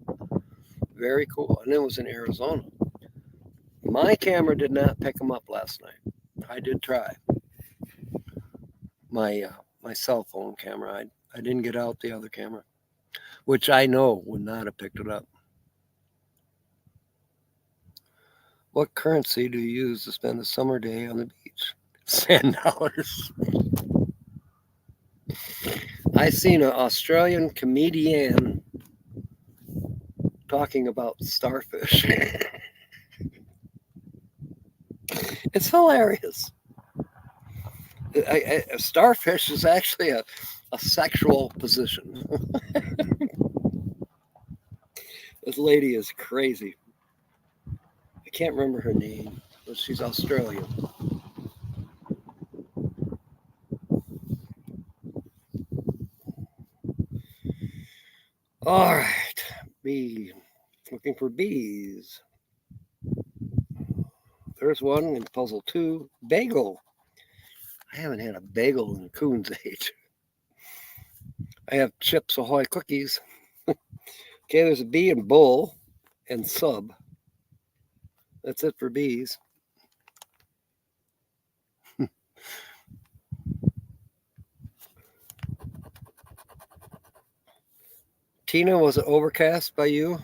Very cool. And it was in Arizona. My camera did not pick them up last night. I did try. My cell phone camera. I didn't get out the other camera, which I know would not have picked it up. What currency do you use to spend a summer day on the beach? Sand dollars. I seen an Australian comedian talking about starfish. It's hilarious. A starfish is actually a sexual position. This lady is crazy. I can't remember her name, but she's Australian. All right, bee. Looking for bees. There's one in puzzle 2. Bagel. I haven't had a bagel in a coon's age. I have Chips Ahoy cookies. Okay, there's a bee and bull and sub. That's it for bees. Tina, was it overcast by you?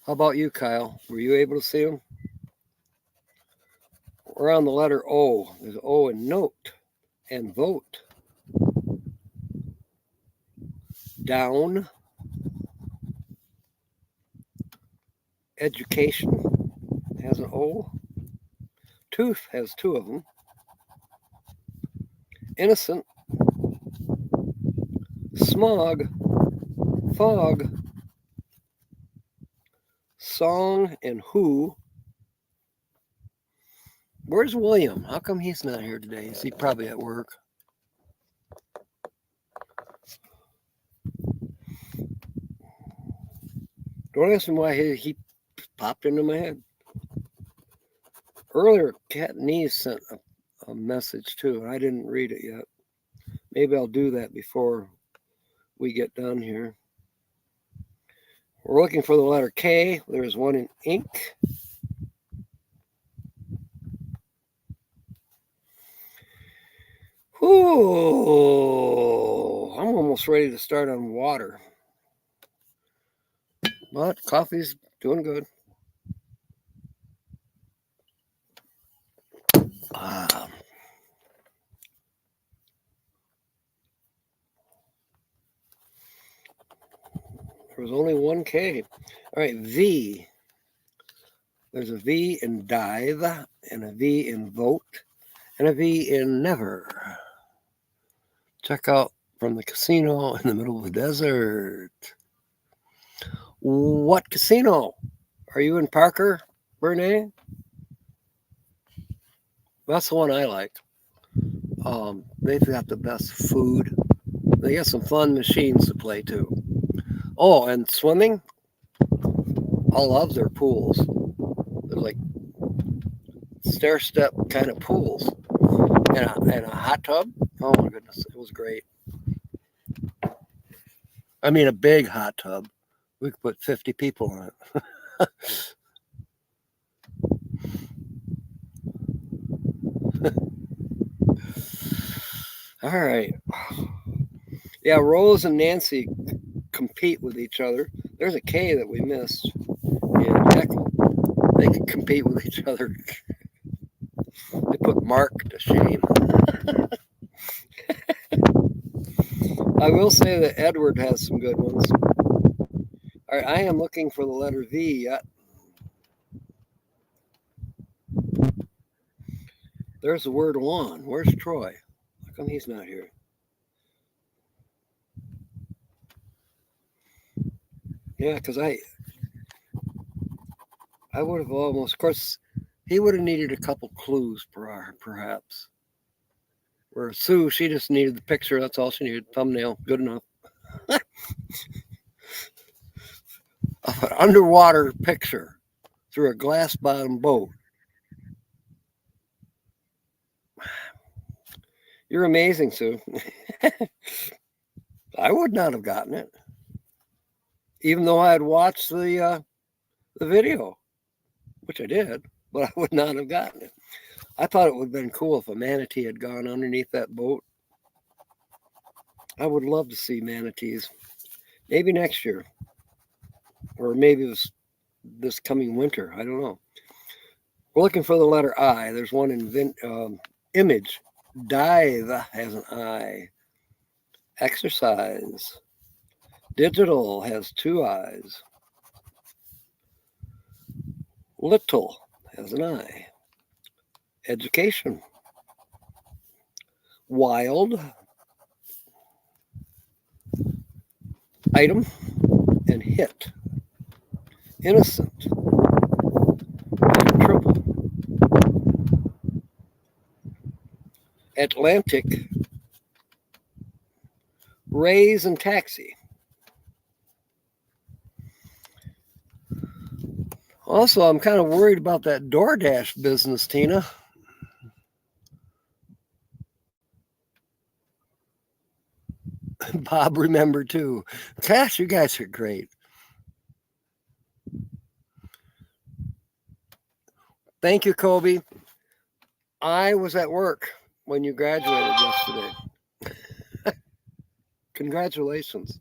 How about you, Kyle? Were you able to see them? We're on the letter O. There's O in note and vote. Down. Education has an O. Tooth has 2 of them. Innocent. Smog. Fog. song and who. Where's William? How come he's not here today? Is he probably at work? Don't ask him why he popped into my head. Earlier, Cat Nee sent a message too, and I didn't read it yet. Maybe I'll do that before we get done here. We're looking for the letter K. There's one in ink. Ooh, I'm almost ready to start on water. But coffee's doing good. There was only one K. All right, V. There's a V in dive, and a V in vote, and a V in never. Check out from the casino in the middle of the desert. What casino? Are you in Parker, Bernay? That's the one I like. They've got the best food. They got some fun machines to play too. Oh, and swimming. I love their pools. They're like stair step kind of pools, and a hot tub. Oh my goodness, it was great. I mean, a big hot tub. We could put 50 people in it. All right. Yeah, Rose and Nancy compete with each other. There's a K that we missed in Echo. They could compete with each other. They put Mark to shame. I will say that Edward has some good ones. All right, I am looking for the letter V yet. There's the word lawn. Where's Troy? How come he's not here? Yeah, because I would have almost, of course, he would have needed a couple clues perhaps. Where Sue, she just needed the picture. That's all she needed. Thumbnail, good enough. An underwater picture through a glass bottom boat. You're amazing, Sue. I would not have gotten it, even though I had watched the video, which I did, but I would not have gotten it. I thought it would have been cool if a manatee had gone underneath that boat. I would love to see manatees. Maybe next year, or maybe this coming winter. I don't know. We're looking for the letter I. There's one in image. Dive has an I. Exercise. Digital has two I's. Little has an I. Education. Wild. Item and hit. Innocent. And triple. Atlantic. Raise and taxi. Also, I'm kind of worried about that DoorDash business, Tina. Bob, remember too. Gosh, you guys are great. Thank you, Kobe. I was at work when you graduated yesterday. Congratulations.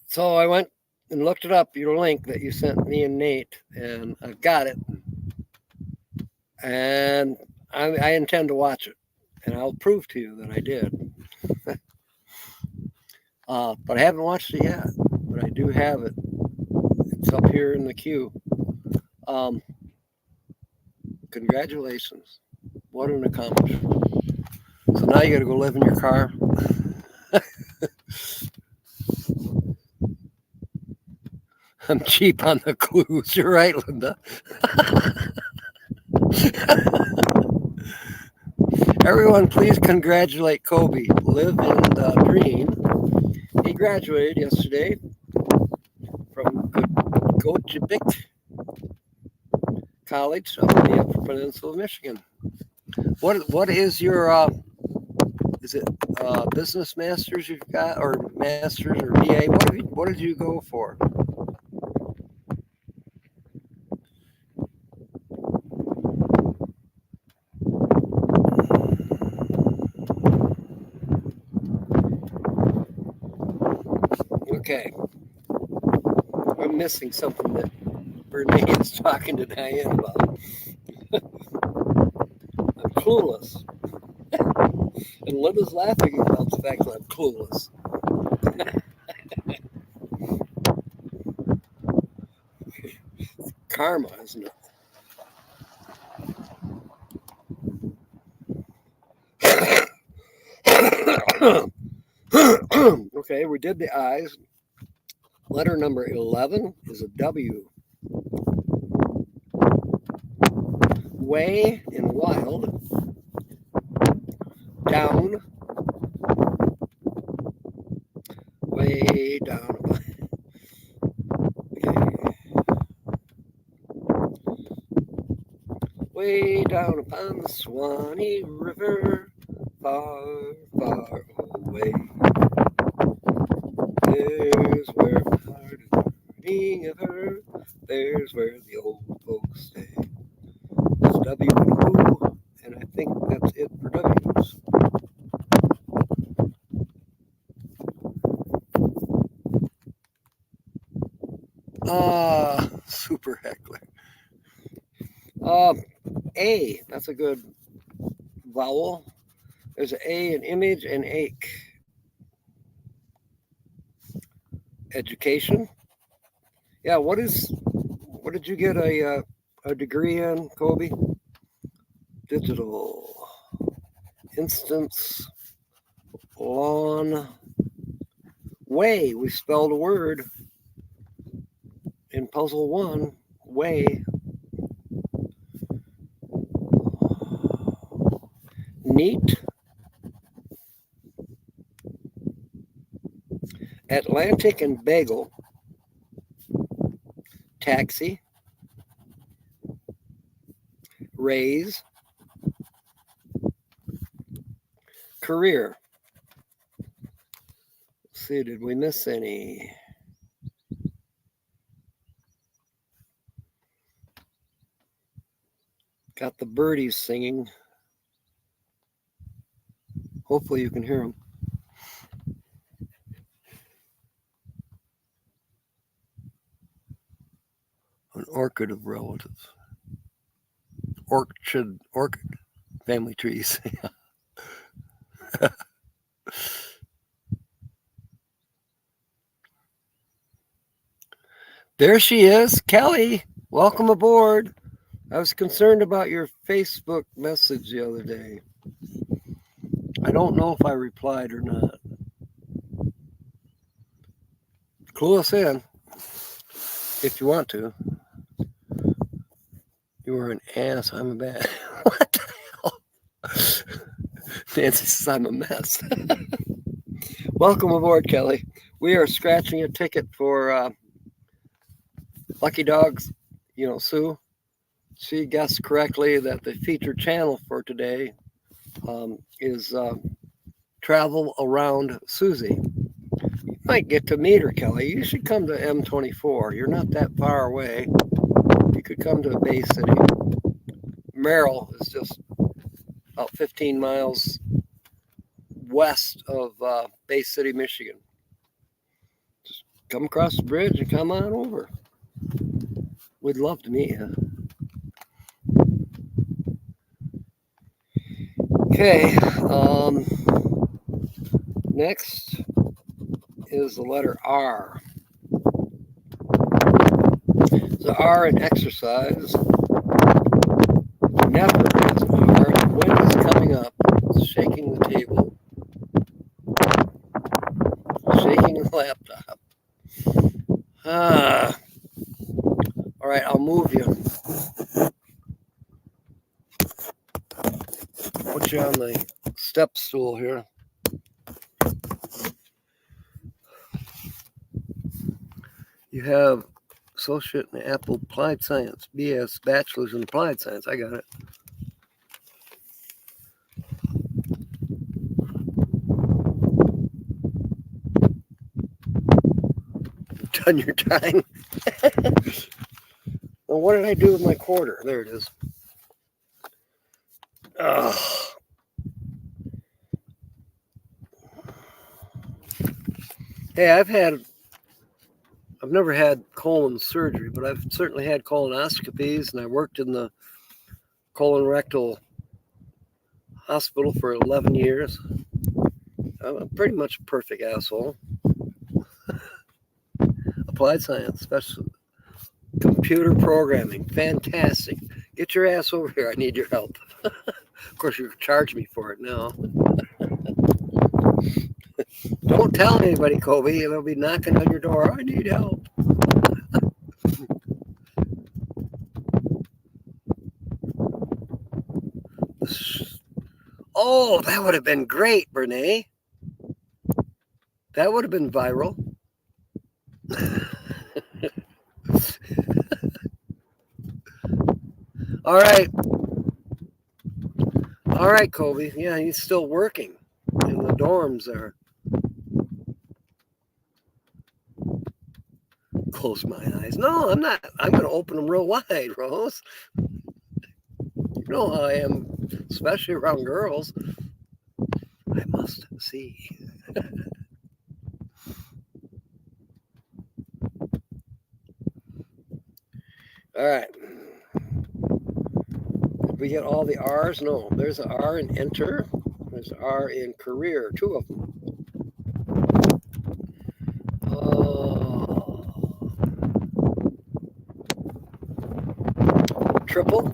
So I went and looked it up, your link that you sent me and Nate, and I've got it. And I intend to watch it, and I'll prove to you that I did. But I haven't watched it yet, but I do have it. It's up here in the queue. Congratulations. What an accomplishment. So now you got to go live in your car. I'm cheap on the clues. You're right, Linda. Everyone, please congratulate Kobe. Live and dream. He graduated yesterday from Gochebik College up in the Upper Peninsula of Michigan. What is your is it business masters you've got, or masters or BA? What did you go for? Okay, I'm missing something that Renee is talking to Diane about. I'm clueless, and Linda's laughing about the fact that I'm clueless. Karma, isn't it? Okay, we did the I's. Letter number 11 is a W. Way in wild. Down. Way down. Okay. Way down upon the Swanee River, far, far away. There's where my heart is beating of her. There's where the old folks stay. That's W and O, and I think that's it for W's. Super heckler. A, that's a good vowel. There's an A in image and ache. Education. Yeah, what did you get a degree in, Kobe? Digital. Instance. Lawn. Way. We spelled a word in puzzle 1. Way. Neat. Atlantic and bagel. Taxi. Raise. Career. Let's see, did we miss any? Got the birdies singing. Hopefully you can hear them. An orchid of relatives. Orchid, family trees. There she is, Kelly. Welcome aboard. I was concerned about your Facebook message the other day. I don't know if I replied or not. Clue us in if you want to. You are an ass. I'm a bad. What the hell? Nancy says I'm a mess. Welcome aboard, Kelly. We are scratching a ticket for Lucky Dogs, Sue. She guessed correctly that the featured channel for today is Travel Around Susie. You might get to meet her, Kelly. You should come to M24. You're not that far away. You could come to Bay City. Merrill is just about 15 miles west of Bay City, Michigan. Just come across the bridge and come on over. We'd love to meet you. Okay, next is the letter R. The R in exercise. Never has an R. The wind is coming up. It's shaking the table. Shaking the laptop. you on the step stool here. You have Associate in Applied Science, BS, Bachelor's in Applied Science. I got it. Done your time. Well, what did I do with my quarter? There it is. Oh. Hey, I've never had colon surgery, but I've certainly had colonoscopies, and I worked in the colon rectal hospital for 11 years. I'm pretty much a perfect asshole. Applied Science, special computer programming, fantastic. Get your ass over here. I need your help. Of course, you charge me for it now. Don't tell anybody, Kobe. They'll be knocking on your door. I need help. Oh, that would have been great, Brene. That would have been viral. All right. All right, Kobe. Yeah, he's still working in the dorms there. Close my eyes. No, I'm not. I'm going to open them real wide, Rose. You know how I am, especially around girls. I must see. All right. Did we get all the R's? No. There's an R in enter. There's an R in career. 2 of them. Triple.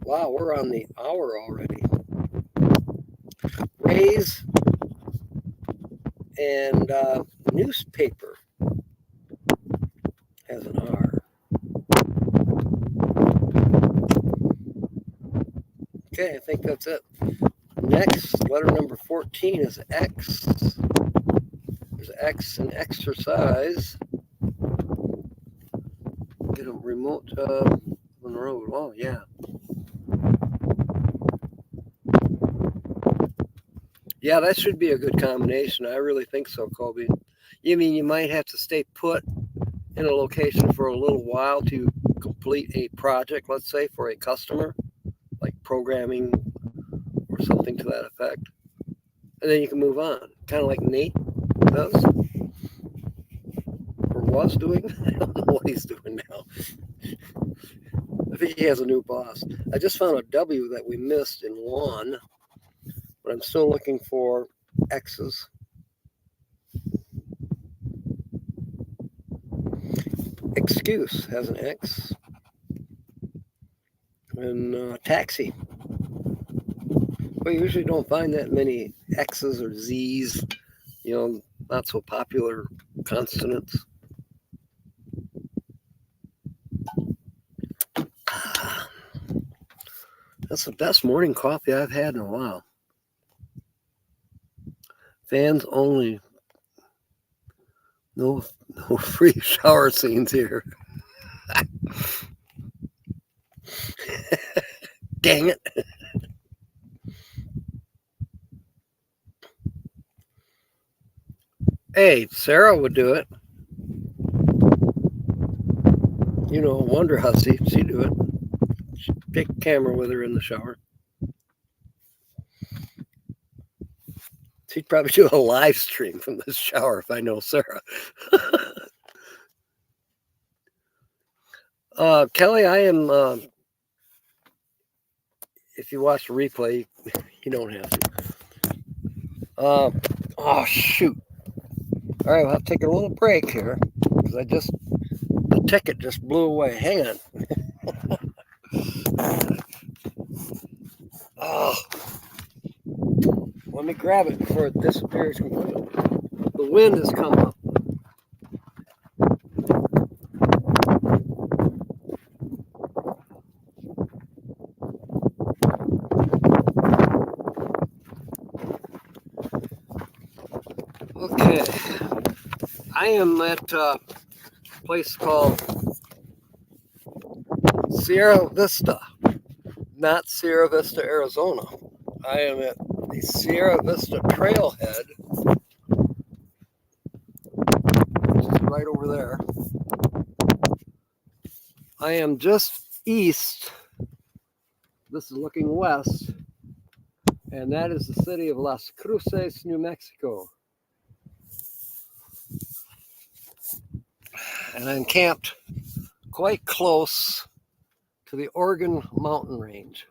Wow, we're on the hour already. Raise and newspaper has an R. Okay, I think that's it. Next, letter number 14 is X. There's X in exercise. Get a remote on the road. Oh, yeah. Yeah, that should be a good combination. I really think so, Kobe. You mean you might have to stay put in a location for a little while to complete a project, let's say, for a customer, like programming or something to that effect. And then you can move on, kind of like Nate does or was doing. I don't know what he's doing now. I think he has a new boss. I just found a W that we missed in 1, but I'm still looking for X's. Excuse has an X. And taxi. We usually don't find that many X's or Z's, not so popular consonants. That's the best morning coffee I've had in a while. Fans only. No free shower scenes here. Dang it. Hey, Sarah would do it. Wonder Hussy. She'd do it. She'd take a camera with her in the shower. She'd probably do a live stream from the shower if I know Sarah. Kelly, I am, if you watch the replay, you don't have to. Oh, shoot. All right, we'll have to take a little break here because the ticket just blew away. Hang on. Oh, let me grab it before it disappears completely. The wind has come up. am at a place called Sierra Vista, not Sierra Vista, Arizona. I am at the Sierra Vista Trailhead, which is right over there. I am just east. This is looking west, and that is the city of Las Cruces, New Mexico. And I'm camped quite close to the Organ Mountain Range.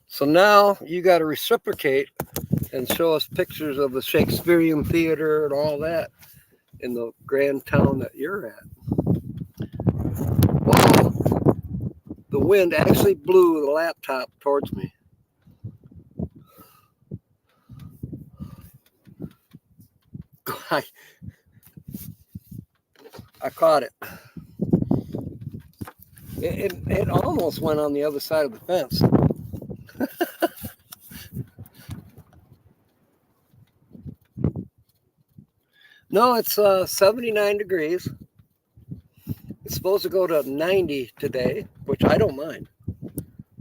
So now you got to reciprocate and show us pictures of the Shakespearean Theater and all that in the grand town that you're at. Wow, the wind actually blew the laptop towards me. I caught it. It almost went on the other side of the fence. No, it's 79 degrees. It's supposed to go to 90 today, which I don't mind.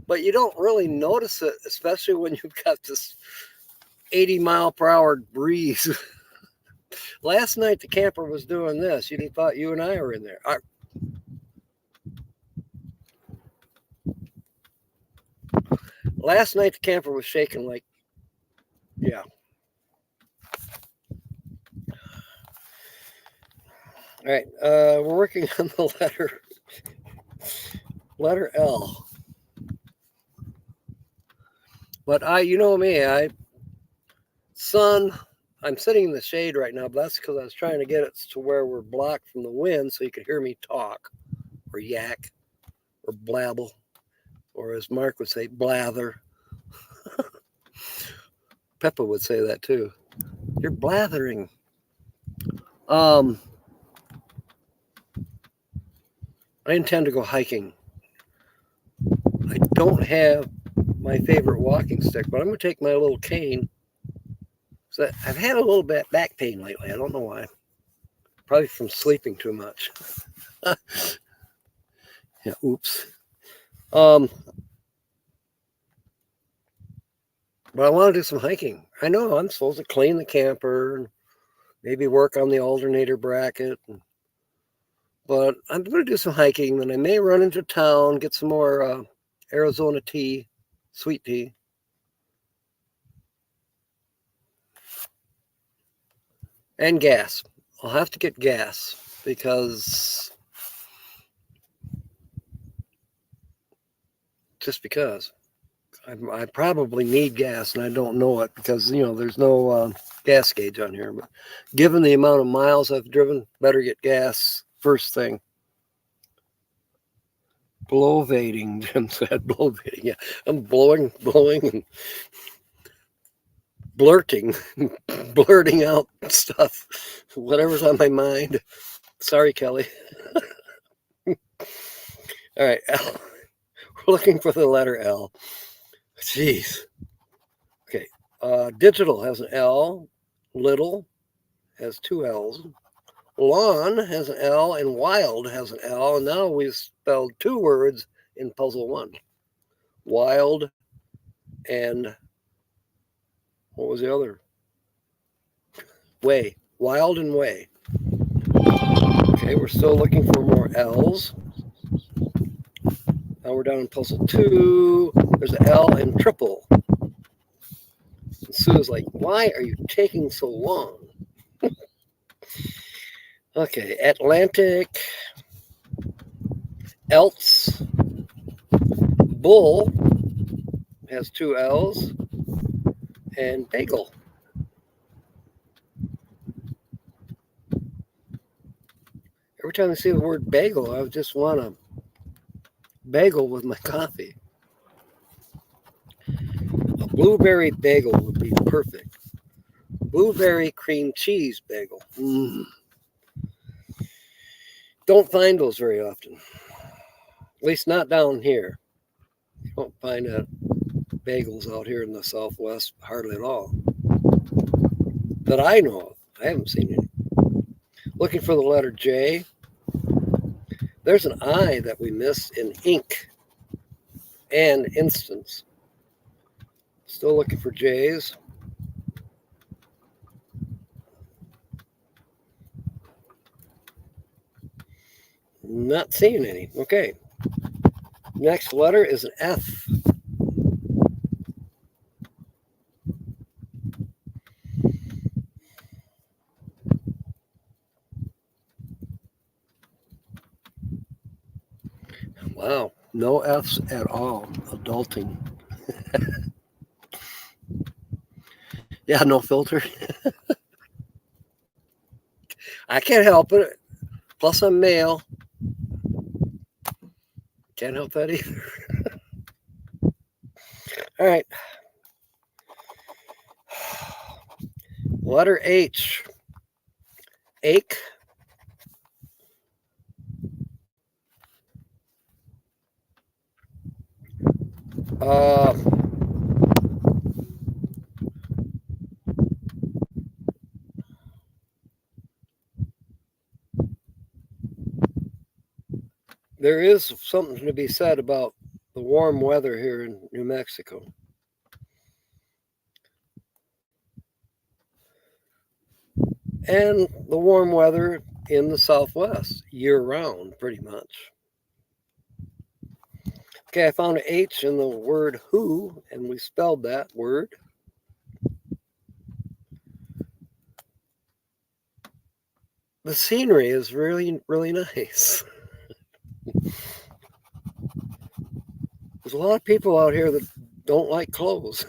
But you don't really notice it, especially when you've got this 80-mile-per-hour breeze. Last night, the camper was doing this. You'd have thought you and I were in there. Last night, the camper was shaking like, yeah. All right, we're working on the letter L. But you know me, I'm sitting in the shade right now, but that's because I was trying to get it to where we're blocked from the wind so you could hear me talk or yak or blabble, or as Mark would say, blather. Peppa would say that too. You're blathering. I intend to go hiking. I don't have my favorite walking stick, but I'm going to take my little cane. So I've had a little bit back pain lately. I don't know why. Probably from sleeping too much. Yeah, oops. But I want to do some hiking. I know I'm supposed to clean the camper and maybe work on the alternator bracket. But I'm going to do some hiking. Then I may run into town, get some more Arizona tea, sweet tea. And gas. I'll have to get gas because I probably need gas and I don't know it because, there's no gas gauge on here. But given the amount of miles I've driven, better get gas first thing. Blovating, Jim said. Blovating, yeah. I'm blowing, and blurting out stuff, whatever's on my mind. Sorry, Kelly. All right, L. We're looking for the letter L. Jeez. Okay. Digital has an L. Little has two L's. Lawn has an L, and wild has an L. And now we've spelled two words in puzzle one. Wild and what was the other? Way. Wild and way. Okay, we're still looking for more L's. Now we're down in puzzle two. There's an L in triple. And Sue's like, why are you taking so long? Okay, Atlantic, else, bull has two L's, and bagel. Every time I see the word bagel, I just want a bagel with my coffee. A blueberry bagel would be perfect. Blueberry cream cheese bagel. Don't find those very often. At least not down here. You don't find a bagels out here in the Southwest, hardly at all. That I know of. I haven't seen any. Looking for the letter J. There's an I that we miss in ink and instance. Still looking for J's. Not seeing any. Okay. Next letter is an F. Wow. No F's at all. Adulting. Yeah, no filter. I can't help it. Plus, I'm male. Can't help that either. All right. Letter H. Ache. There is something to be said about the warm weather here in New Mexico. And the warm weather in the Southwest year round, pretty much. Okay, I found an H in the word who, and we spelled that word. The scenery is really, really nice. There's a lot of people out here that don't like clothes.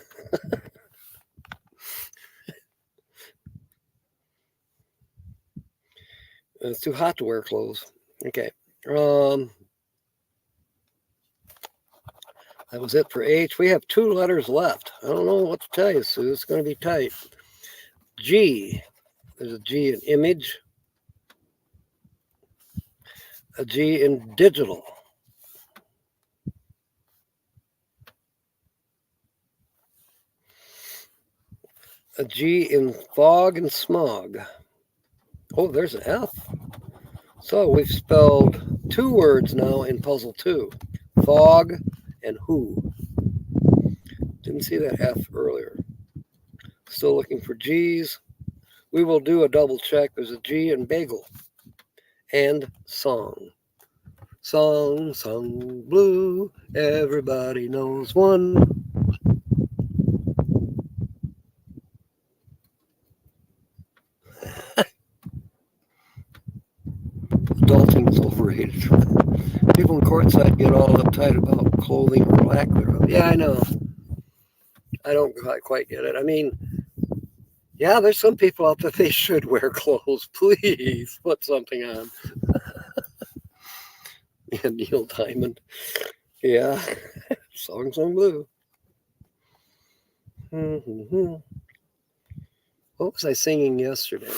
It's too hot to wear clothes. Okay. That was it for H. We have 2 letters left. I don't know what to tell you, Sue. It's going to be tight. G. There's a G in image. A G in digital. A G in fog and smog. Oh, there's an F. So we've spelled 2 words now in puzzle 2. Fog and who. Didn't see that F earlier. Still looking for G's. We will do a double check. There's a G in bagel. And song. Song, sung blue. Everybody knows one. Adulting is overrated. People in courtside get all uptight about clothing or lack thereof. Yeah, I know. I don't quite get it. I mean, yeah, there's some people out there, they should wear clothes. Please put something on. Yeah, Neil Diamond. Yeah, songs on blue. Mm-hmm. What was I singing yesterday?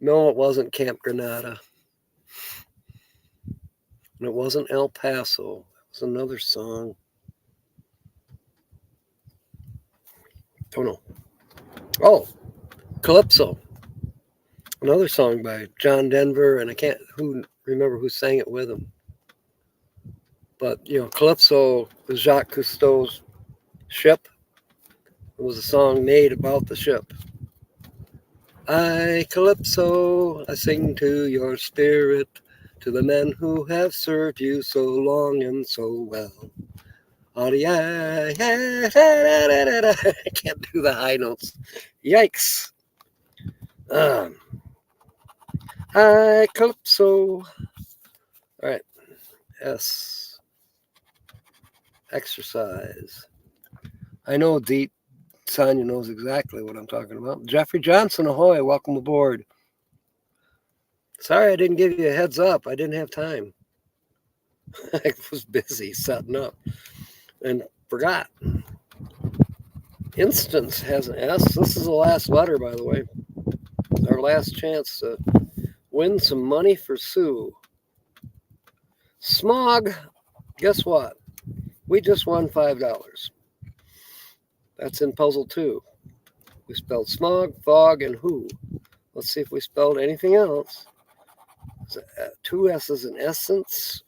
No, it wasn't Camp Granada. And it wasn't El Paso. It was another song. Oh, no. Oh, Calypso. Another song by John Denver, and I can't remember who sang it with him. But, Calypso was Jacques Cousteau's ship. It was a song made about the ship. I, Calypso, I sing to your spirit, to the men who have served you so long and so well. I can't do the high notes. Yikes. I, Calypso. All right. S. Exercise. I know Deep Sonia knows exactly what I'm talking about. Jeffrey Johnson, ahoy. Welcome aboard. Sorry I didn't give you a heads up. I didn't have time. I was busy setting up and forgot. Instance has an S. This is the last letter, by the way. Our last chance to win some money for Sue. Smog. Guess what? We just won $5. That's in puzzle 2. We spelled smog, fog, and who. Let's see if we spelled anything else. 2 S's in essence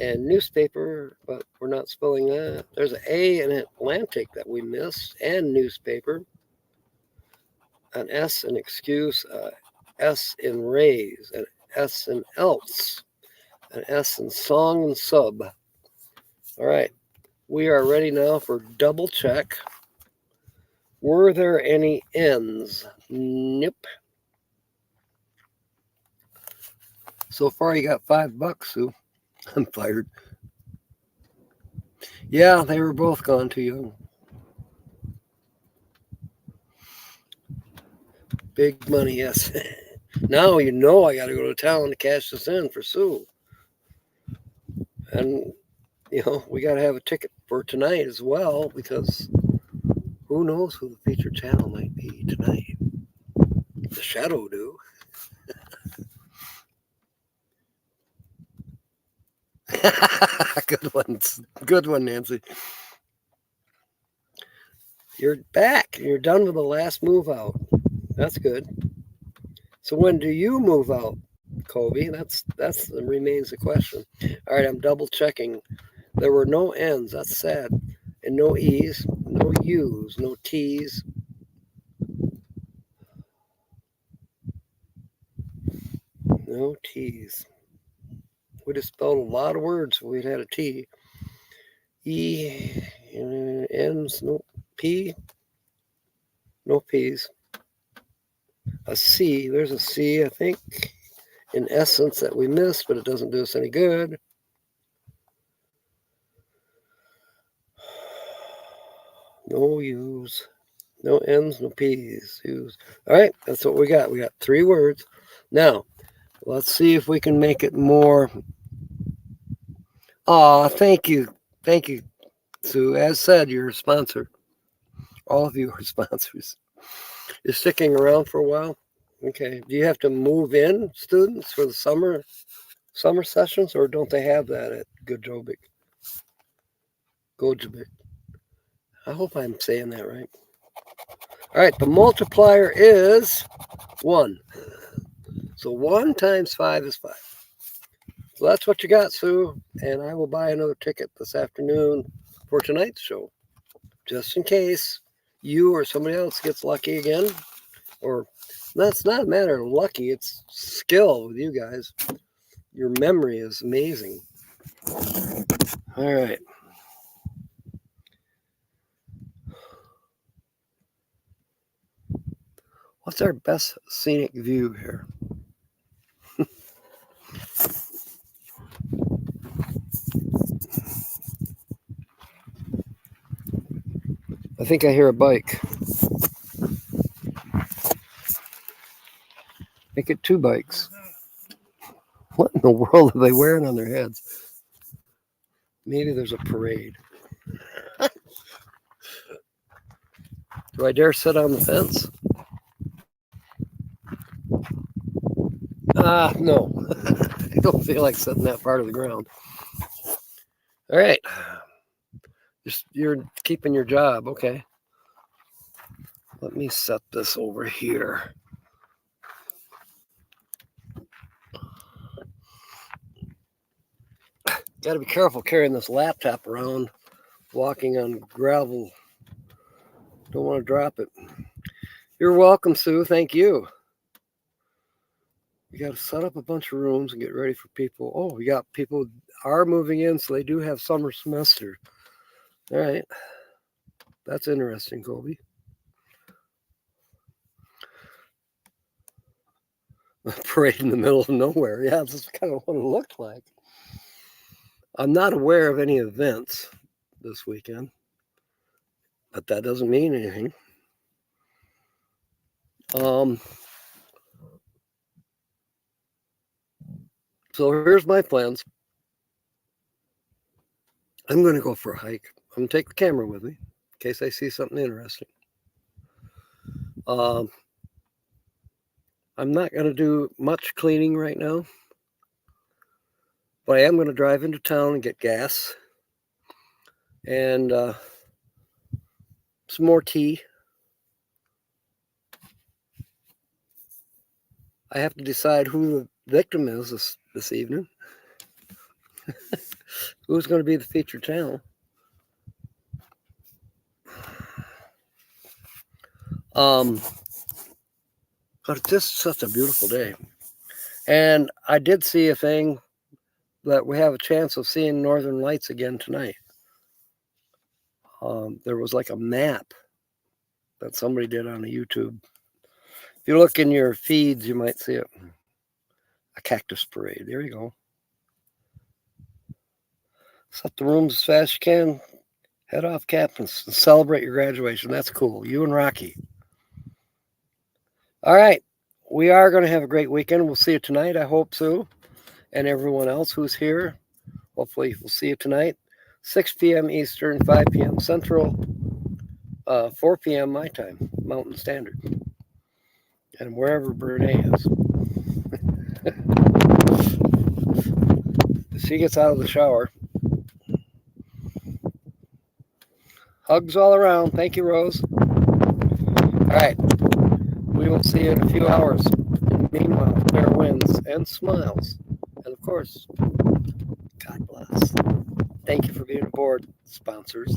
and newspaper, but we're not spelling that. There's an A in Atlantic that we missed, and newspaper. An S in excuse, S in raise, an S in else, an S in song and sub. All right, we are ready now for double check. Were there any N's? Nope. So far, you got $5, Sue. I'm fired. Yeah, they were both gone too young. Big money, yes. Now you know I got to go to town to cash this in for Sue. And, we got to have a ticket for tonight as well, because who knows who the featured channel might be tonight. The Shadow do. Good one, Nancy. You're back. You're done with the last move out. That's good. So when do you move out, Kobe? That remains the question. All right, I'm double checking. There were no N's. That's sad. And no E's, no U's, no T's. No T's. We'd have spelled a lot of words if we'd had a T. E, N's, no P, no P's. A C, there's a C, I think, in essence that we missed, but it doesn't do us any good. No U's, no N's, no P's, U's. All right, that's what we got. We got 3 words. Now, let's see if we can make it more. Thank you. Thank you, Sue. As said, you're a sponsor. All of you are sponsors. You're sticking around for a while? Okay. Do you have to move in students for the summer sessions, or don't they have that at Gojovic? I hope I'm saying that right. All right, the multiplier is 1. So 1 times 5 is 5. So that's what you got, Sue. And I will buy another ticket this afternoon for tonight's show, just in case you or somebody else gets lucky again. Or that's not a matter of lucky, it's skill with you guys. Your memory is amazing. All right. What's our best scenic view here? I think I hear a bike. Make it 2 bikes. What in the world are they wearing on their heads? Maybe there's a parade. Do I dare sit on the fence? No. I don't feel like sitting that far to the ground. All right. You're keeping your job. Okay. Let me set this over here. Got to be careful carrying this laptop around, walking on gravel. Don't want to drop it. You're welcome, Sue. Thank you. We got to set up a bunch of rooms and get ready for people. Oh, we got people are moving in, so they do have summer semester. All right. That's interesting, Kobe. A parade in the middle of nowhere. Yeah, this is kind of what it looked like. I'm not aware of any events this weekend, but that doesn't mean anything. So here's my plans. I'm going to go for a hike. I'm going to take the camera with me in case I see something interesting. I'm not going to do much cleaning right now, but I am going to drive into town and get gas. and some more tea. I have to decide who the victim is this evening. Who's going to be the featured channel? But it's just such a beautiful day. And I did see a thing that we have a chance of seeing Northern Lights again tonight. There was like a map that somebody did on YouTube. If you look in your feeds, you might see it. A cactus parade. There you go. Set the rooms as fast as you can. Head off, captains, and celebrate your graduation. That's cool. You and Rocky. All right. We are going to have a great weekend. We'll see you tonight. I hope so. And everyone else who's here, hopefully we'll see you tonight. 6 p.m. Eastern, 5 p.m. Central, 4 p.m. my time, Mountain Standard. And wherever Brene is. She gets out of the shower. Hugs all around. Thank you, Rose. All right. We will see you in a few hours. And meanwhile, fair winds and smiles. And of course, God bless. Thank you for being aboard, sponsors.